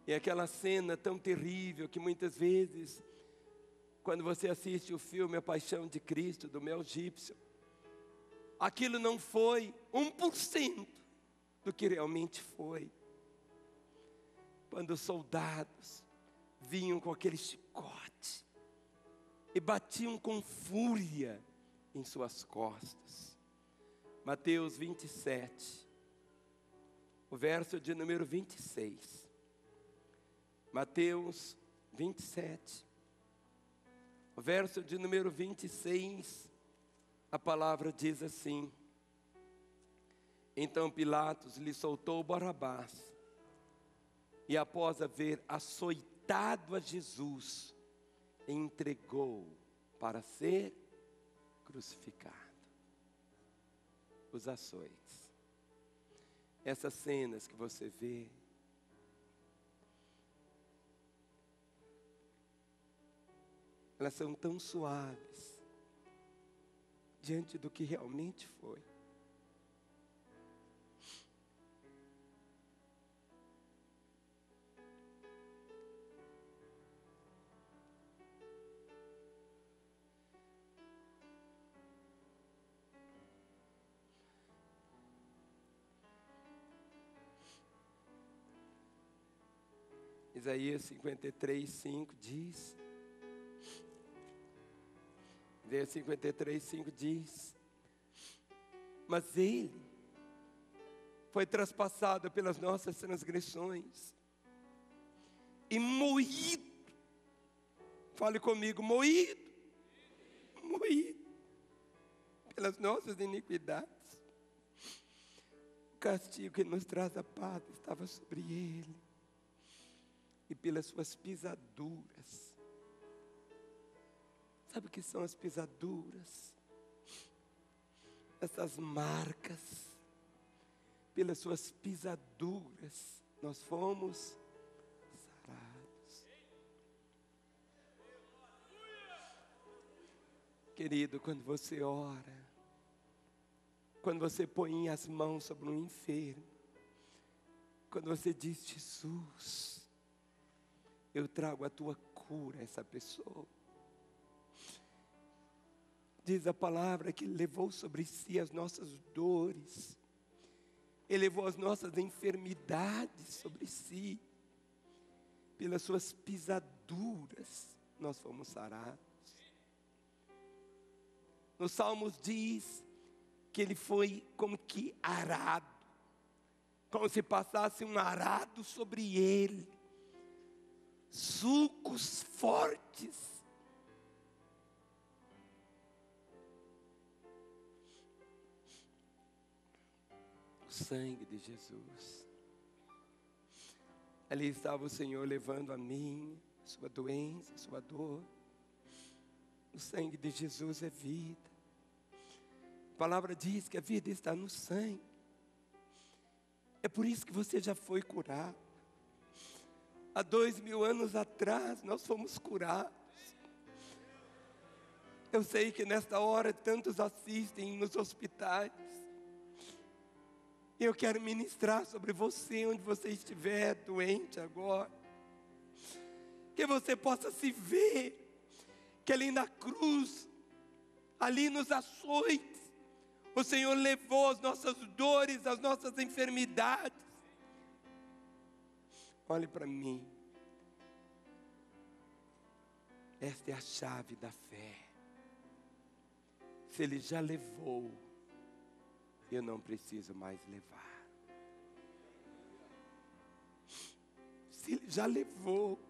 E aquela cena tão terrível que muitas vezes, quando você assiste o filme A Paixão de Cristo, do Mel Gibson, aquilo não foi 1% do que realmente foi. Quando os soldados vinham com aquele chicote e batiam com fúria em suas costas. Mateus 27, o verso de número 26. Mateus 27. O verso de número 26, a palavra diz assim: então Pilatos lhe soltou Barrabás, e após haver açoitado a Jesus, entregou para ser crucificado. Os açoites. Essas cenas que você vê, elas são tão suaves diante do que realmente foi. Isaías 53, 5 diz. Isaías 53, 5 diz. Mas Ele foi traspassado pelas nossas transgressões e moído. Fale comigo, moído pelas nossas iniquidades. O castigo que nos traz a paz estava sobre Ele, e pelas suas pisaduras. Sabe o que são as pisaduras? Essas marcas. Pelas suas pisaduras nós fomos sarados. Querido, quando você ora, quando você põe as mãos sobre um enfermo, quando você diz: Jesus, eu trago a tua cura a essa pessoa. Diz a palavra que Ele levou sobre si as nossas dores. Ele levou as nossas enfermidades sobre si. Pelas suas pisaduras nós fomos sarados. Nos Salmos diz que Ele foi como que arado. Como se passasse um arado sobre Ele. Sulcos fortes. O sangue de Jesus. Ali estava o Senhor levando a minha, a sua doença, a sua dor. O sangue de Jesus é vida. A palavra diz que a vida está no sangue. É por isso que você já foi curado. Há 2000 anos atrás nós fomos curados. Eu sei que nesta hora tantos assistem nos hospitais. Eu quero ministrar sobre você, onde você estiver doente agora. Que você possa se ver, que ali na cruz, ali nos açoites, o Senhor levou as nossas dores, as nossas enfermidades. Olhe para mim. Esta é a chave da fé. Se Ele já levou, eu não preciso mais levar. Se Ele já levou,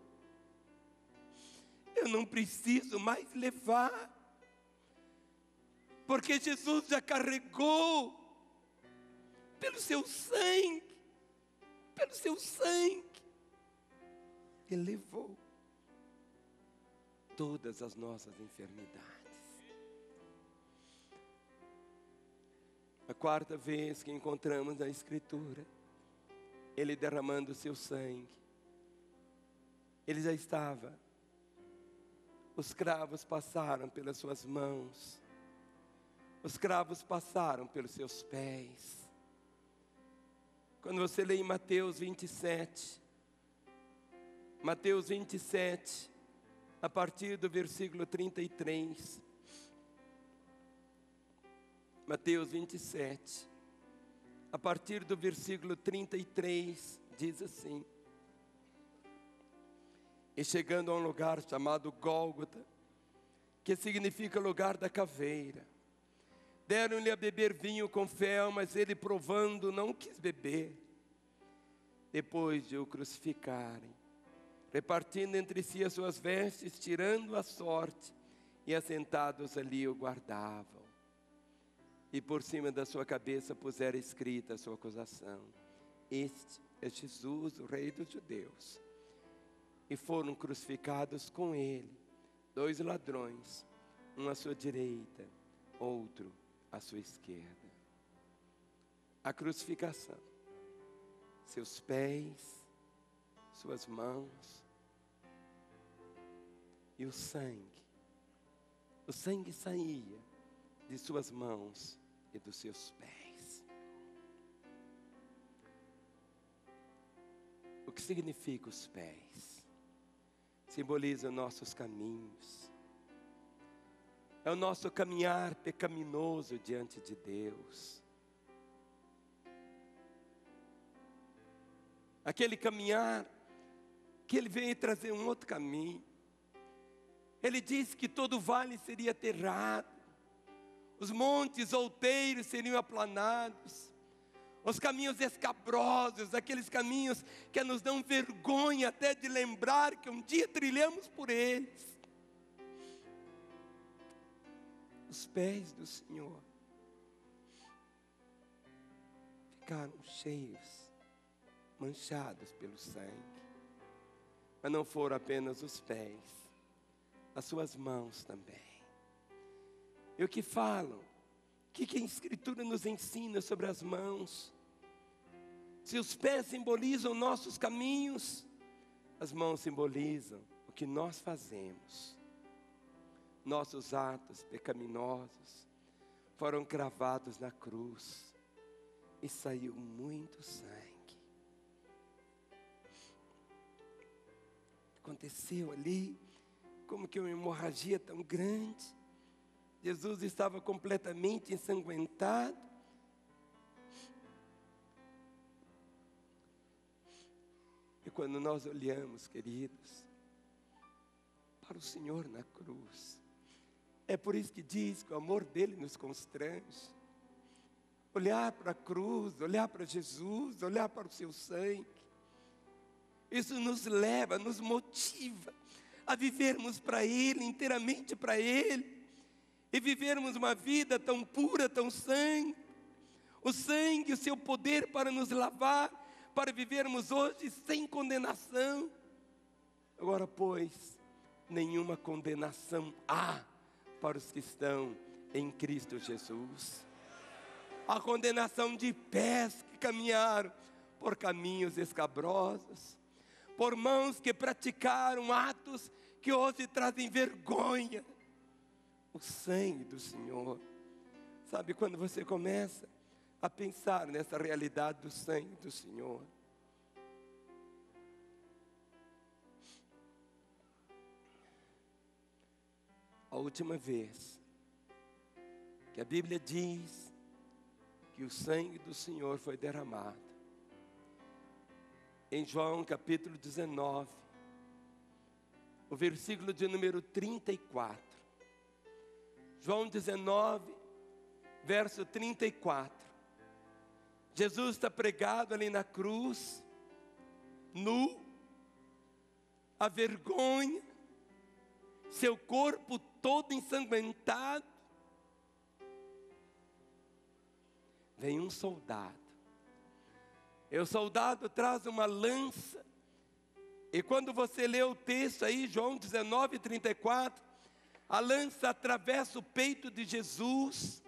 eu não preciso mais levar. Porque Jesus já carregou pelo seu sangue. Pelo seu sangue. Ele levou todas as nossas enfermidades. A quarta vez que encontramos na Escritura, Ele derramando o seu sangue. Ele já estava. Os cravos passaram pelas suas mãos. Os cravos passaram pelos seus pés. Quando você lê em Mateus 27, a partir do versículo 33. Mateus 27, a partir do versículo 33, diz assim: E chegando a um lugar chamado Gólgota, que significa lugar da caveira, deram-lhe a beber vinho com fel, mas ele, provando, não quis beber. Depois de o crucificarem, repartindo entre si as suas vestes, tirando a sorte, e assentados ali o guardavam. E por cima da sua cabeça puseram escrita a sua acusação: Este é Jesus, o Rei dos Judeus. E foram crucificados com ele 2 ladrões, um à sua direita, outro à sua esquerda. A crucificação, seus pés, suas mãos e o sangue saía de suas mãos e dos seus pés. O que significa os pés? Simboliza nossos caminhos. É o nosso caminhar pecaminoso diante de Deus. Aquele caminhar que Ele veio trazer um outro caminho. Ele disse que todo vale seria aterrado, os montes outeiros seriam aplanados, os caminhos escabrosos, aqueles caminhos que nos dão vergonha até de lembrar que um dia trilhamos por eles. Os pés do Senhor ficaram cheios, manchados pelo sangue. Mas não foram apenas os pés, as suas mãos também. E o que falam? O que a Escritura nos ensina sobre as mãos? Se os pés simbolizam nossos caminhos, as mãos simbolizam o que nós fazemos. Nossos atos pecaminosos foram cravados na cruz e saiu muito sangue. Aconteceu ali como que uma hemorragia tão grande. Jesus estava completamente ensanguentado. E quando nós olhamos, queridos, para o Senhor na cruz, é por isso que diz que o amor dele nos constrange. Olhar para a cruz, olhar para Jesus, olhar para o seu sangue. Isso nos leva, nos motiva a vivermos para Ele, inteiramente para Ele. E vivermos uma vida tão pura, tão sangue. O sangue, o seu poder para nos lavar, para vivermos hoje sem condenação. Agora, pois, nenhuma condenação há para os que estão em Cristo Jesus. A condenação de pés que caminharam por caminhos escabrosos, por mãos que praticaram atos que hoje trazem vergonha. O sangue do Senhor. Sabe, quando você começa a pensar nessa realidade do sangue do Senhor, a última vez que a Bíblia diz que o sangue do Senhor foi derramado, em João capítulo 19, o versículo de número 34. João 19, verso 34. Jesus está pregado ali na cruz, nu, a vergonha, seu corpo todo ensanguentado. Vem um soldado. E o soldado traz uma lança. E quando você lê o texto aí, João 19, 34, a lança atravessa o peito de Jesus,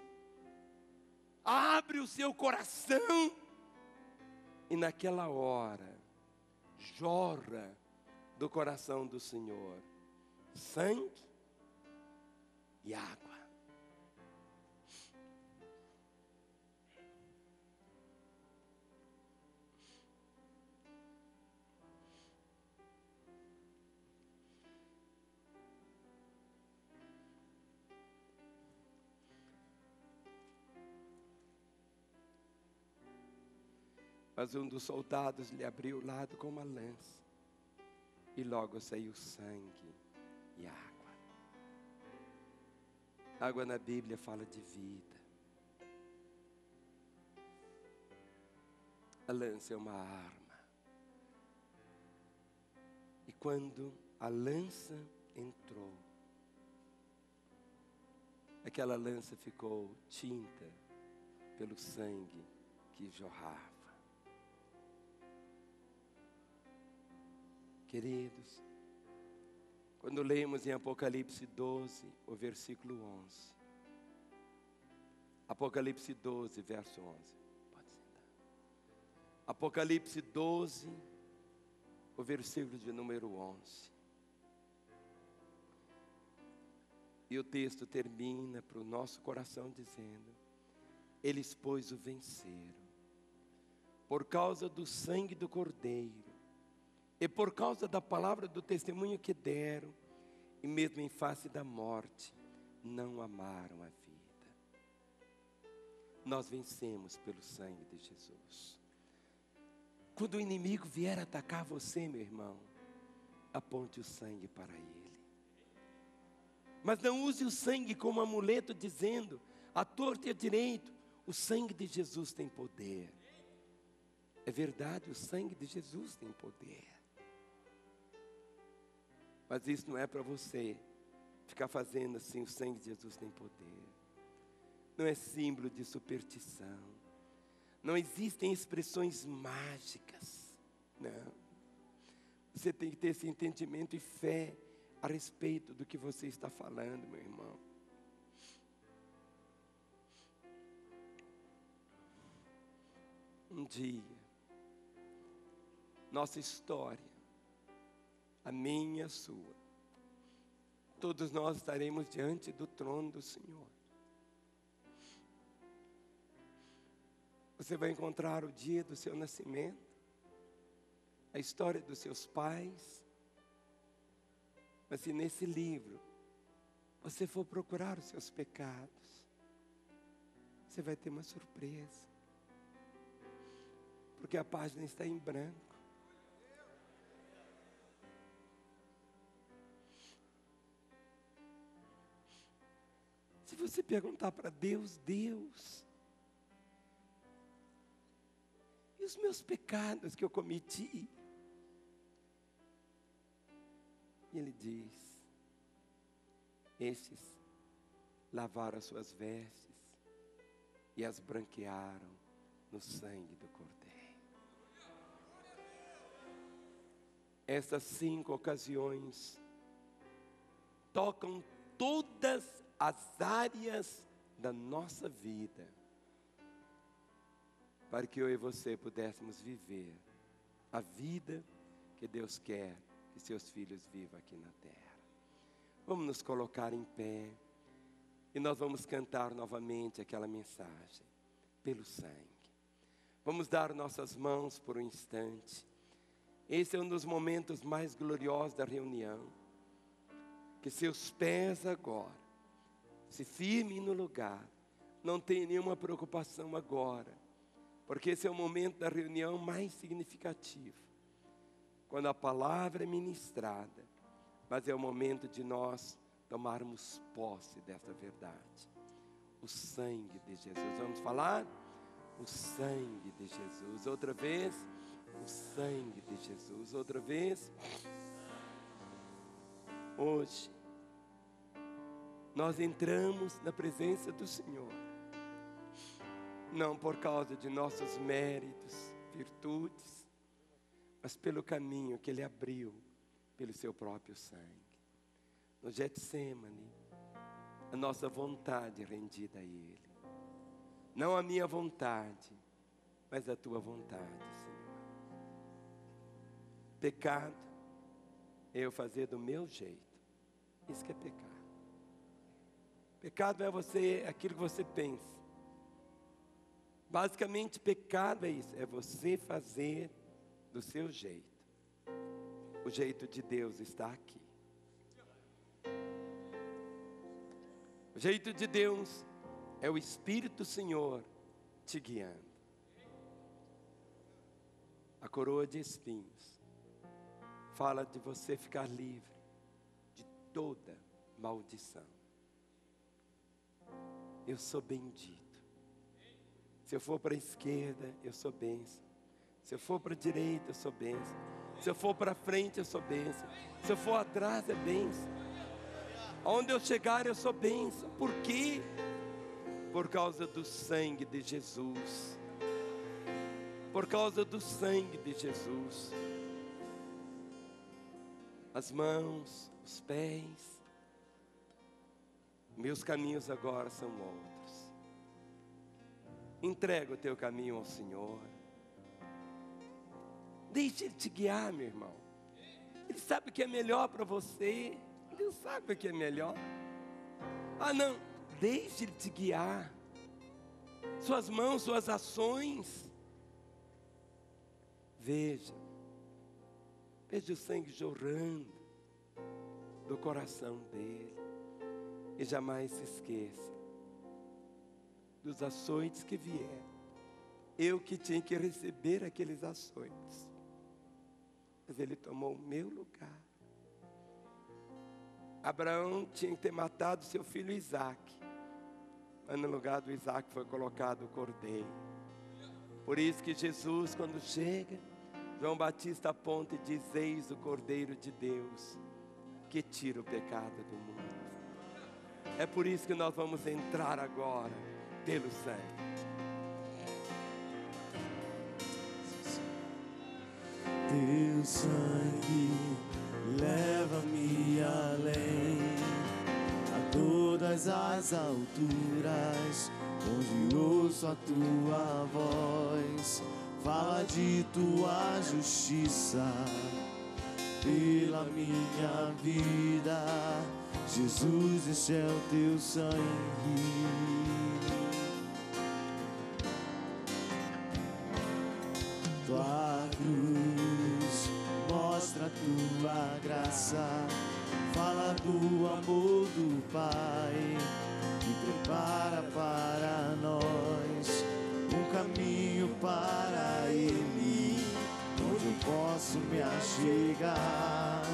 abre o seu coração, e naquela hora, jorra do coração do Senhor sangue e água. Mas um dos soldados lhe abriu o lado com uma lança, e logo saiu sangue e água. Água na Bíblia fala de vida. A lança é uma arma. E quando a lança entrou, aquela lança ficou tinta pelo sangue que jorrava. Queridos, quando lemos em Apocalipse 12, o versículo 11. Apocalipse 12, verso 11. Pode sentar. Apocalipse 12, o versículo de número 11. E o texto termina para o nosso coração dizendo: eles, pois, o venceram, por causa do sangue do Cordeiro, e por causa da palavra do testemunho que deram, e mesmo em face da morte, não amaram a vida. Nós vencemos pelo sangue de Jesus. Quando o inimigo vier atacar você, meu irmão, aponte o sangue para Ele. Mas não use o sangue como amuleto dizendo, à torta e à direita, o sangue de Jesus tem poder. É verdade, o sangue de Jesus tem poder. Mas isso não é para você ficar fazendo assim, o sangue de Jesus tem poder. Não é símbolo de superstição. Não existem expressões mágicas. Não. Você tem que ter esse entendimento e fé a respeito do que você está falando, meu irmão. Um dia, nossa história, a minha e a sua, todos nós estaremos diante do trono do Senhor. Você vai encontrar o dia do seu nascimento, a história dos seus pais. Mas se nesse livro você for procurar os seus pecados, você vai ter uma surpresa. Porque a página está em branco. Se você perguntar para Deus, Deus, e os meus pecados que eu cometi? E Ele diz, estes lavaram as suas vestes e as branquearam no sangue do Cordeiro. Essas 5 ocasiões tocam todas as áreas da nossa vida, para que eu e você pudéssemos viver a vida que Deus quer que seus filhos vivam aqui na terra. Vamos nos colocar em pé e nós vamos cantar novamente aquela mensagem, pelo sangue. Vamos dar nossas mãos por um instante. Esse é um dos momentos mais gloriosos da reunião. Que seus pés agora se firmem no lugar. Não tenha nenhuma preocupação agora, porque esse é o momento da reunião mais significativo, quando a palavra é ministrada. Mas é o momento de nós tomarmos posse dessa verdade. O sangue de Jesus. Vamos falar? O sangue de Jesus. Outra vez. O sangue de Jesus. Outra vez. Hoje, nós entramos na presença do Senhor, não por causa de nossos méritos, virtudes, mas pelo caminho que Ele abriu, pelo seu próprio sangue. No Getsemane, a nossa vontade rendida a Ele. Não a minha vontade, mas a tua vontade, Senhor. Pecado é eu fazer do meu jeito. Isso que é pecado. Pecado é aquilo que você pensa. Basicamente, pecado é isso. É você fazer do seu jeito. O jeito de Deus está aqui. O jeito de Deus é o Espírito do Senhor te guiando. A coroa de espinhos fala de você ficar livre de toda maldição. Eu sou bendito. Se eu for para a esquerda, eu sou bênção. Se eu for para a direita, eu sou bênção. Se eu for para frente, eu sou bênção. Se eu for atrás, é bênção. Aonde eu chegar, eu sou bênção. Por quê? Por causa do sangue de Jesus. Por causa do sangue de Jesus. As mãos, os pés. Meus caminhos agora são outros. Entrega o teu caminho ao Senhor. Deixe Ele te guiar, meu irmão. Ele sabe o que é melhor para você. Deus sabe o que é melhor. Ah, não. Deixe Ele te guiar. Suas mãos, suas ações. Veja o sangue jorrando do coração dele. E jamais se esqueça dos açoites que vieram. Eu que tinha que receber aqueles açoites. Mas Ele tomou o meu lugar. Abraão tinha que ter matado seu filho Isaac, mas no lugar do Isaac foi colocado o cordeiro. Por isso que Jesus, quando chega, João Batista aponta e diz: eis o cordeiro de Deus, que tira o pecado do mundo. É por isso que nós vamos entrar agora pelo sangue. Teu sangue leva-me além, a todas as alturas, onde ouço a tua voz, fala de tua justiça pela minha vida. Jesus, este é o teu sangue. Tua cruz mostra a tua graça, fala do amor do Pai, e prepara para nós um caminho para Ele, onde eu posso me achegar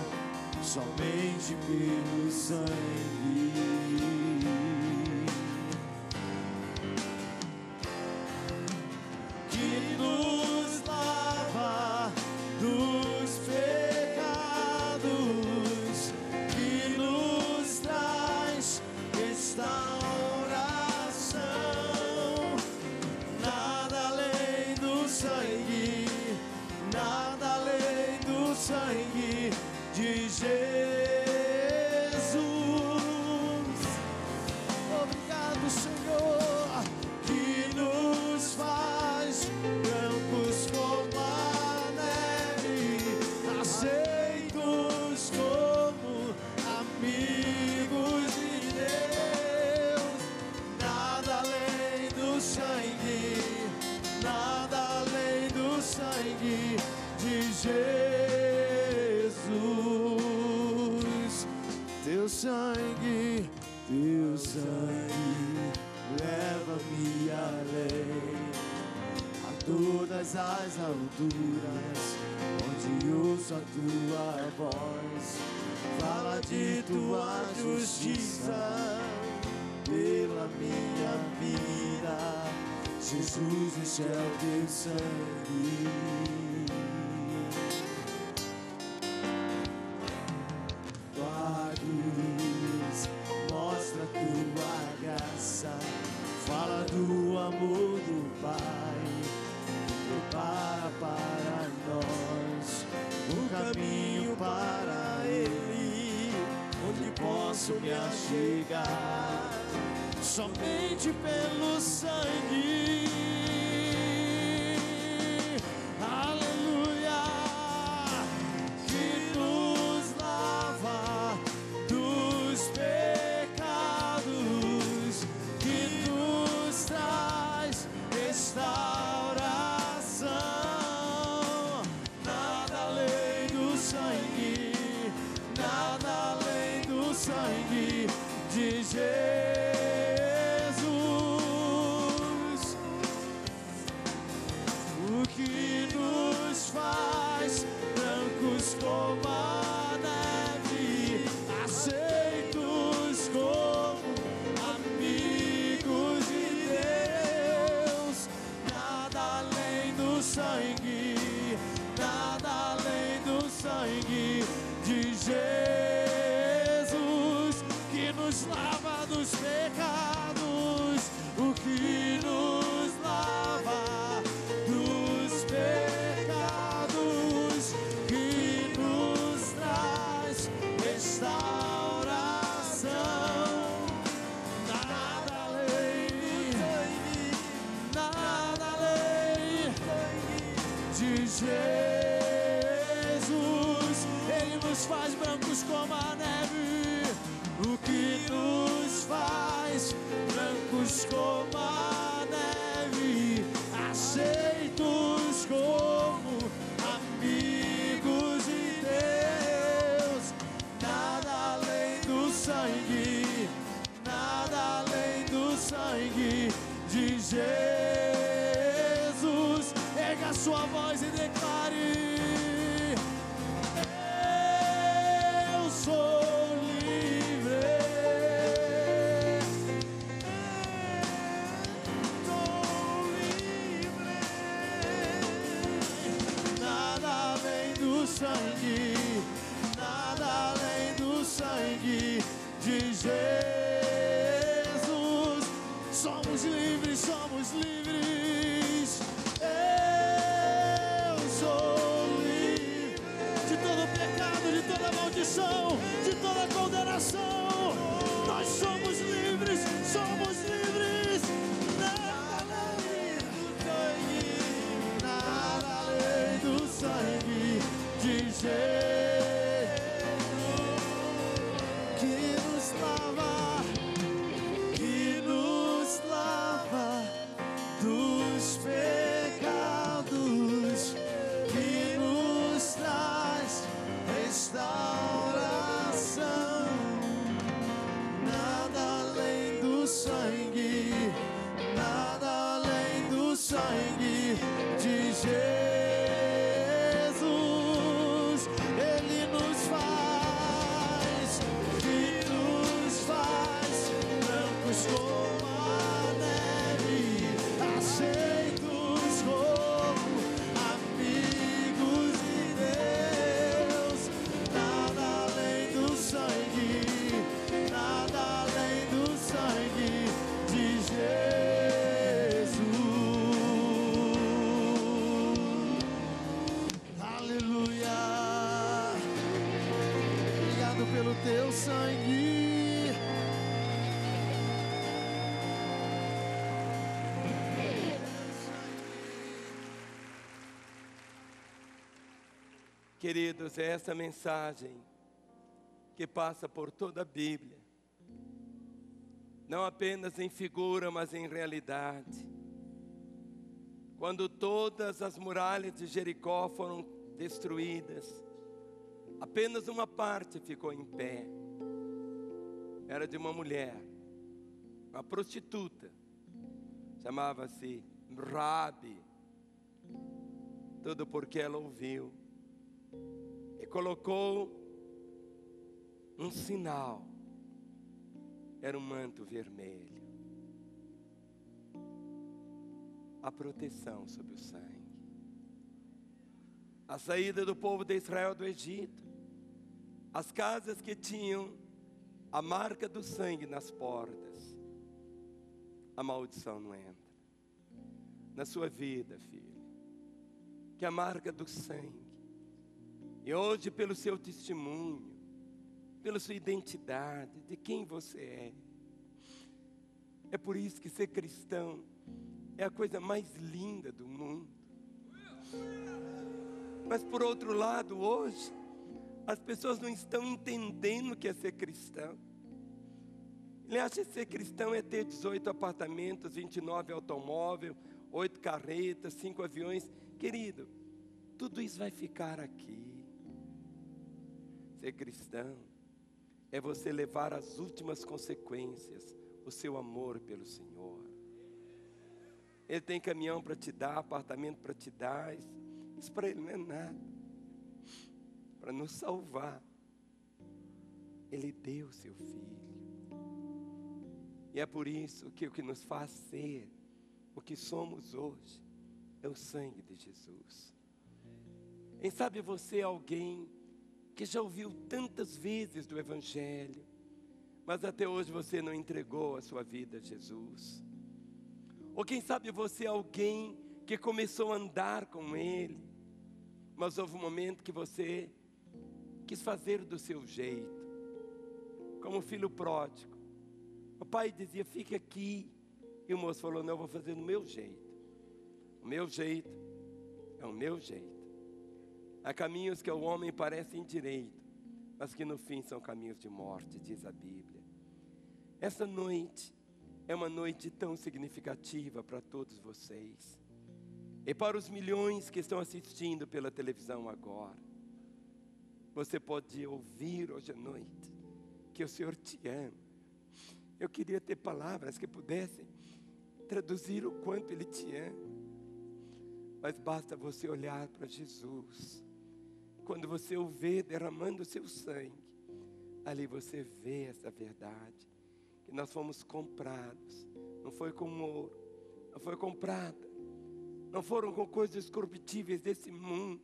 somente pelo sangue. Que nos lava dos pecados, que nos traz restauração. Nada além do sangue, nada além do sangue de Jesus. Obrigado, Senhor, que nos faz brancos como a neve, aceitos como amigos de Deus. Nada além do sangue, nada além do sangue de Jesus. Teu sangue leva-me além, a todas as alturas, onde ouço a tua voz, fala de tua justiça pela minha vida. Jesus, este é o teu sangue. Tua cruz mostra a tua graça, fala do amor do Pai, prepara para nós um caminho para Ele, onde posso me achegar somente pelo sangue. Aleluia, que nos lava dos pecados, que nos traz restauração. Nada além do sangue, nada além do sangue de Jesus. O que nos faz brancos como a neve, aceitos como amigos de Deus. Nada além do sangue, nada além do sangue de Jesus, que nos lava dos pecados, o que nos lava dos pecados, que nos traz sangue, nada além do sangue de Jesus. Somos livres, somos livres. Eu sou livre de todo pecado, de toda maldição, de toda condenação. Nós somos livres, somos livres. Nada além do sangue, nada além do sangue de Jesus, que nos lava dos pecados, que nos traz restauração. Nada além do sangue, nada além do sangue de Jesus. Ele nos faz brancos como a neve, aceitos como amigos de Deus. Nada além do sangue, nada além do sangue de Jesus. Aleluia. Obrigado pelo teu sangue. Queridos, é essa mensagem que passa por toda a Bíblia, não apenas em figura, mas em realidade. Quando todas as muralhas de Jericó foram destruídas, apenas uma parte ficou em pé. Era de uma mulher, uma prostituta, chamava-se Raabe. Tudo porque ela ouviu e colocou um sinal. Era um manto vermelho, a proteção sobre o sangue, a saída do povo de Israel do Egito. As casas que tinham a marca do sangue nas portas, a maldição não entra. Na sua vida, filho, que a marca do sangue, e hoje pelo seu testemunho, pela sua identidade, de quem você é por isso que ser cristão é a coisa mais linda do mundo. Mas por outro lado, hoje, as pessoas não estão entendendo o que é ser cristão. Ele acha que ser cristão é ter 18 apartamentos, 29 automóveis, 8 carretas, 5 aviões. Querido, tudo isso vai ficar aqui. Ser cristão é você levar às últimas consequências o seu amor pelo Senhor. Ele tem caminhão para te dar, apartamento para te dar. Isso para Ele não é nada. Para nos salvar, Ele deu o seu Filho. E é por isso que o que nos faz ser o que somos hoje é o sangue de Jesus. Quem sabe você é alguém que já ouviu tantas vezes do Evangelho, mas até hoje você não entregou a sua vida a Jesus. Ou quem sabe você é alguém que começou a andar com Ele, mas houve um momento que você quis fazer do seu jeito, como o filho pródigo. O pai dizia, fica aqui, e o moço falou, não, eu vou fazer do meu jeito. O meu jeito é o meu jeito. Há caminhos que ao homem parecem direito, mas que no fim são caminhos de morte, diz a Bíblia. Essa noite é uma noite tão significativa para todos vocês. E para os milhões que estão assistindo pela televisão agora. Você pode ouvir hoje à noite que o Senhor te ama. Eu queria ter palavras que pudessem traduzir o quanto Ele te ama. Mas basta você olhar para Jesus. Quando você o vê derramando o seu sangue, ali você vê essa verdade. Que nós fomos comprados. Não foi com ouro, não foi com prata. Não foram com coisas corruptíveis desse mundo,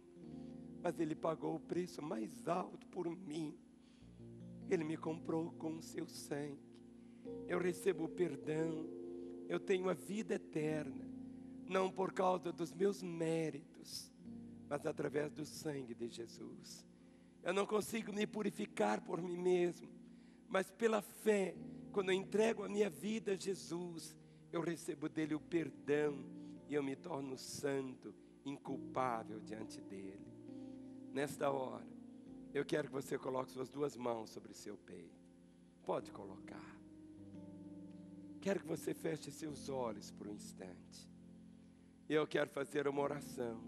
mas Ele pagou o preço mais alto por mim. Ele me comprou com o seu sangue. Eu recebo o perdão, eu tenho a vida eterna, não por causa dos meus méritos, mas através do sangue de Jesus. Eu não consigo me purificar por mim mesmo, mas pela fé, quando eu entrego a minha vida a Jesus, eu recebo dele o perdão e eu me torno santo, inculpável diante dele. Nesta hora, eu quero que você coloque suas duas mãos sobre seu peito. Pode colocar. Quero que você feche seus olhos por um instante. Eu quero fazer uma oração,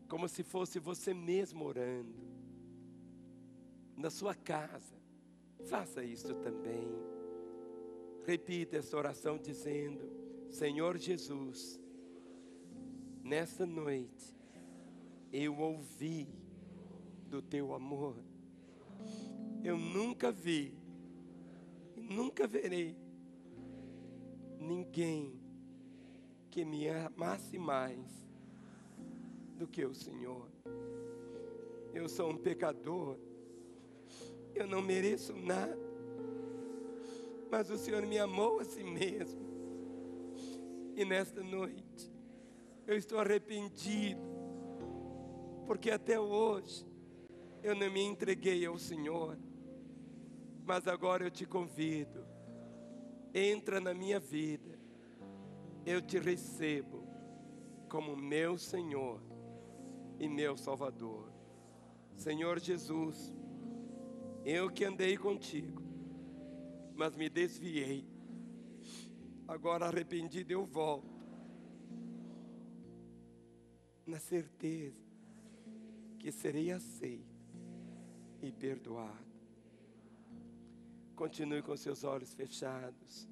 como se fosse você mesmo orando, na sua casa. Faça isso também. Repita essa oração dizendo: Senhor Jesus, nesta noite, eu ouvi do teu amor. Eu nunca vi e nunca verei ninguém que me amasse mais do que o Senhor. Eu sou um pecador, eu não mereço nada, mas o Senhor me amou a si mesmo. E nesta noite eu estou arrependido, porque até hoje eu não me entreguei ao Senhor. Mas agora eu te convido, entra na minha vida, eu te recebo como meu Senhor e meu Salvador. Senhor Jesus, eu que andei contigo, mas me desviei, agora arrependido eu volto, na certeza que serei aceito e perdoado. Continue com seus olhos fechados,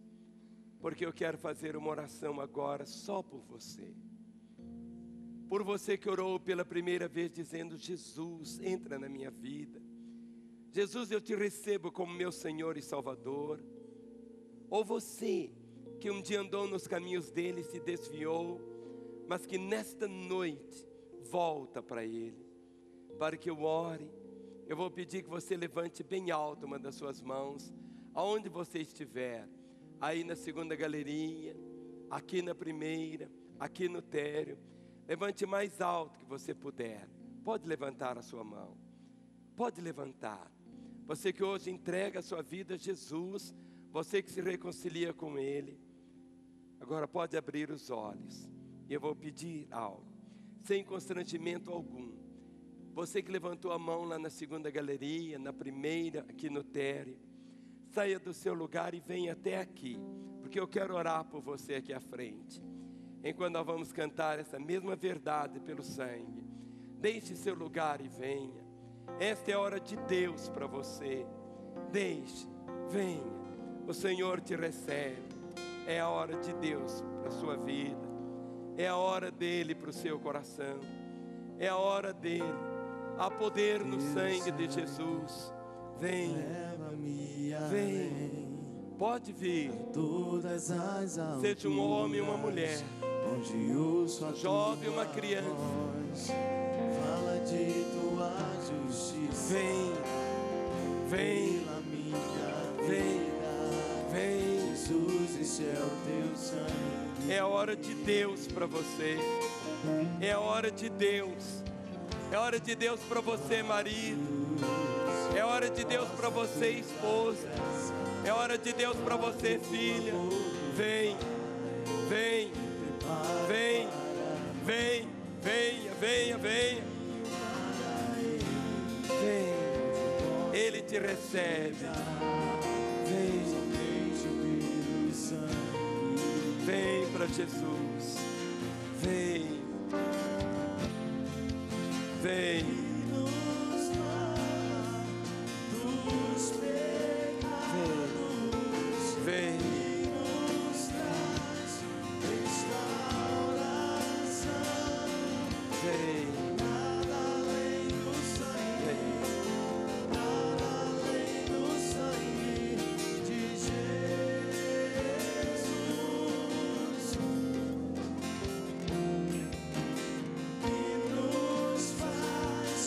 porque eu quero fazer uma oração agora só por você. Por você que orou pela primeira vez dizendo: Jesus, entra na minha vida. Jesus, eu te recebo como meu Senhor e Salvador. Ou você que um dia andou nos caminhos dele e se desviou, mas que nesta noite volta para ele. Para que eu ore, eu vou pedir que você levante bem alto uma das suas mãos, aonde você estiver, aí na segunda galeria, aqui na primeira, aqui no térreo. Levante mais alto que você puder. Pode levantar a sua mão, pode levantar. Você que hoje entrega a sua vida a Jesus, você que se reconcilia com Ele, agora pode abrir os olhos. Eu vou pedir algo, sem constrangimento algum. Você que levantou a mão lá na segunda galeria, na primeira, aqui no térreo, saia do seu lugar e venha até aqui, porque eu quero orar por você aqui à frente. Enquanto nós vamos cantar essa mesma verdade pelo sangue, deixe seu lugar e venha. Esta é a hora de Deus para você. Deixe, venha. O Senhor te recebe. É a hora de Deus para a sua vida. É a hora dele para o seu coração. É a hora dele. Há poder no sangue de Jesus. Venha, venha. Pode vir. Seja um homem ou uma mulher, um jovem ou uma criança. Fala de tua justiça. Vem, vem, vem, vem. Jesus, esse é o teu sangue. É a hora de Deus para você. É a hora de Deus. É a hora de Deus para você, marido. É a hora de Deus para você, esposa. É hora de Deus para você, filha. Vem, vem, vem, vem, venha, venha, venha. Vem, Ele te recebe. Vem, vem para Jesus. Vem, vem. Vem, vem, Nada além do sangue de Jesus, que nos faz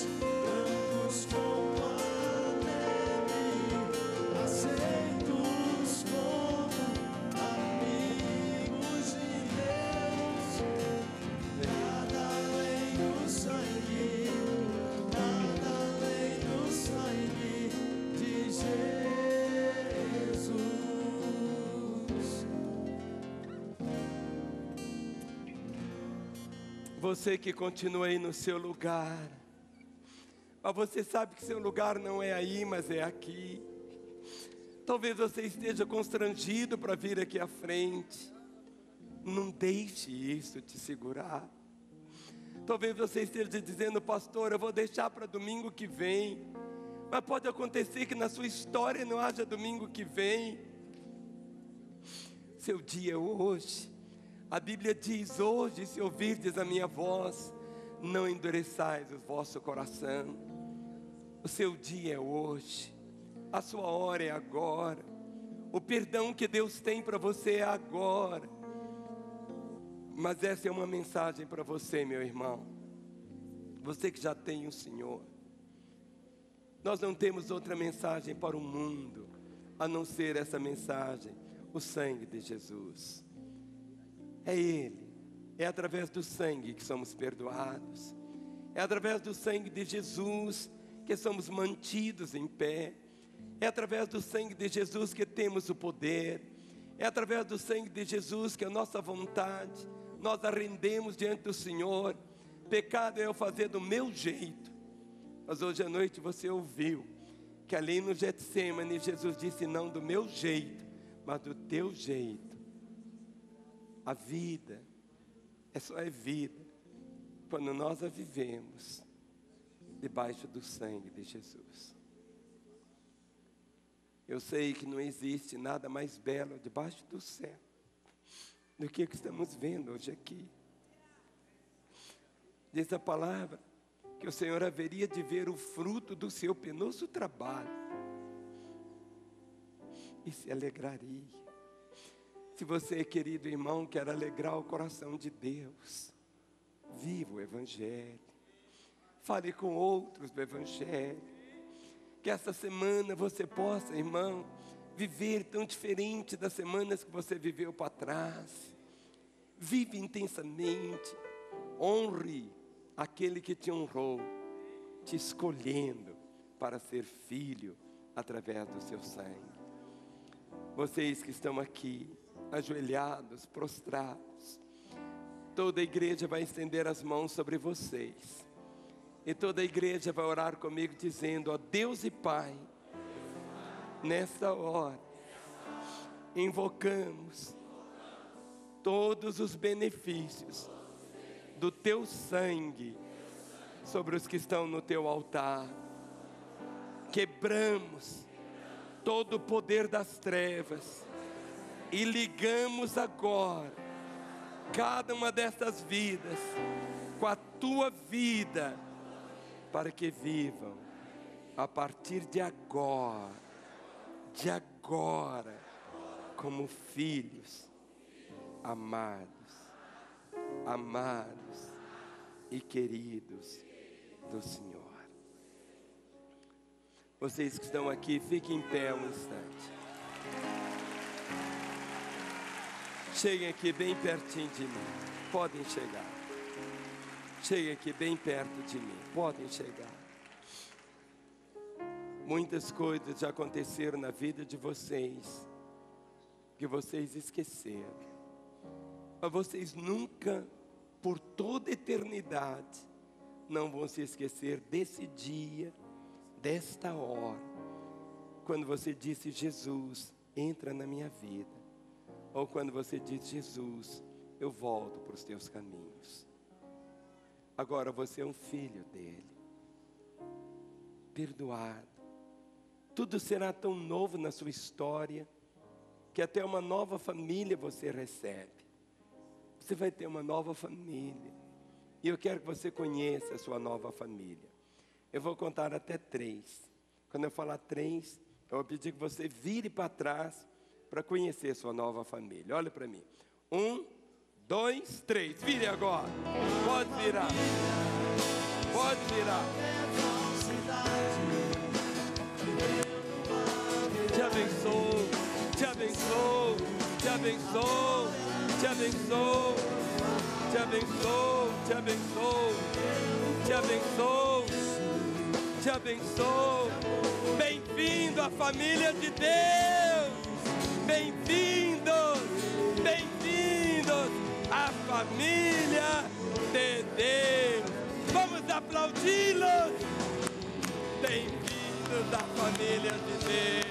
você que continua aí no seu lugar, mas você sabe que seu lugar não é aí, mas é aqui. Talvez você esteja constrangido para vir aqui à frente. Não deixe isso te segurar. Talvez você esteja dizendo: pastor, eu vou deixar para domingo que vem. Mas pode acontecer que na sua história não haja domingo que vem. Seu dia é hoje. A Bíblia diz: hoje, se ouvirdes a minha voz, não endureçais o vosso coração. O seu dia é hoje. A sua hora é agora. O perdão que Deus tem para você é agora. Mas essa é uma mensagem para você, meu irmão. Você que já tem o Senhor. Nós não temos outra mensagem para o mundo a não ser essa mensagem: o sangue de Jesus. É Ele. É através do sangue que somos perdoados. É através do sangue de Jesus que somos mantidos em pé. É através do sangue de Jesus que temos o poder. É através do sangue de Jesus que a nossa vontade nós a rendemos diante do Senhor. Pecado é eu fazer do meu jeito. Mas hoje à noite você ouviu que ali no Getsemane Jesus disse: não do meu jeito, mas do teu jeito. A vida só é vida quando nós a vivemos debaixo do sangue de Jesus. Eu sei que não existe nada mais belo debaixo do céu do que o que estamos vendo hoje aqui. Diz a palavra que o Senhor haveria de ver o fruto do seu penoso trabalho e se alegraria. Se você, querido irmão, quer alegrar o coração de Deus, viva o Evangelho. Fale com outros do Evangelho. Que essa semana você possa, irmão, viver tão diferente das semanas que você viveu para trás. Vive intensamente. Honre aquele que te honrou, te escolhendo para ser filho através do seu sangue. Vocês que estão aqui, ajoelhados, prostrados, toda a igreja vai estender as mãos sobre vocês. E toda a igreja vai orar comigo dizendo: ó Deus e Pai, nessa hora, invocamos todos os benefícios do teu sangue sobre os que estão no teu altar. Quebramos todo o poder das trevas e ligamos agora cada uma dessas vidas com a tua vida, para que vivam a partir de agora, como filhos amados e queridos do Senhor. Vocês que estão aqui, fiquem em pé um instante. Cheguem aqui bem pertinho de mim. Podem chegar. Cheguem aqui bem perto de mim. Podem chegar. Muitas coisas já aconteceram na vida de vocês que vocês esqueceram. Mas vocês nunca, por toda a eternidade, não vão se esquecer desse dia, desta hora, quando você disse: Jesus, entra na minha vida. Ou quando você disse: Jesus, eu volto para os teus caminhos. Agora você é um filho dele, perdoado. Tudo será tão novo na sua história, que até uma nova família você recebe. Você vai ter uma nova família. E eu quero que você conheça a sua nova família. Eu vou contar até 3. Quando eu falar 3, eu vou pedir que você vire para trás para conhecer a sua nova família. Olha para mim. 1, 2, 3. Vire agora. Pode virar. Pode virar. Te abençoo. Te abençoo. Te abençoo. Te abençoo. Te abençoo. Te abençoo. Te abençoo. Te abençoo. Bem-vindo à família de Deus. Bem-vindos. Bem-vindos à família. família de Deus. Vamos aplaudi-los. Bem-vindos à família de Deus.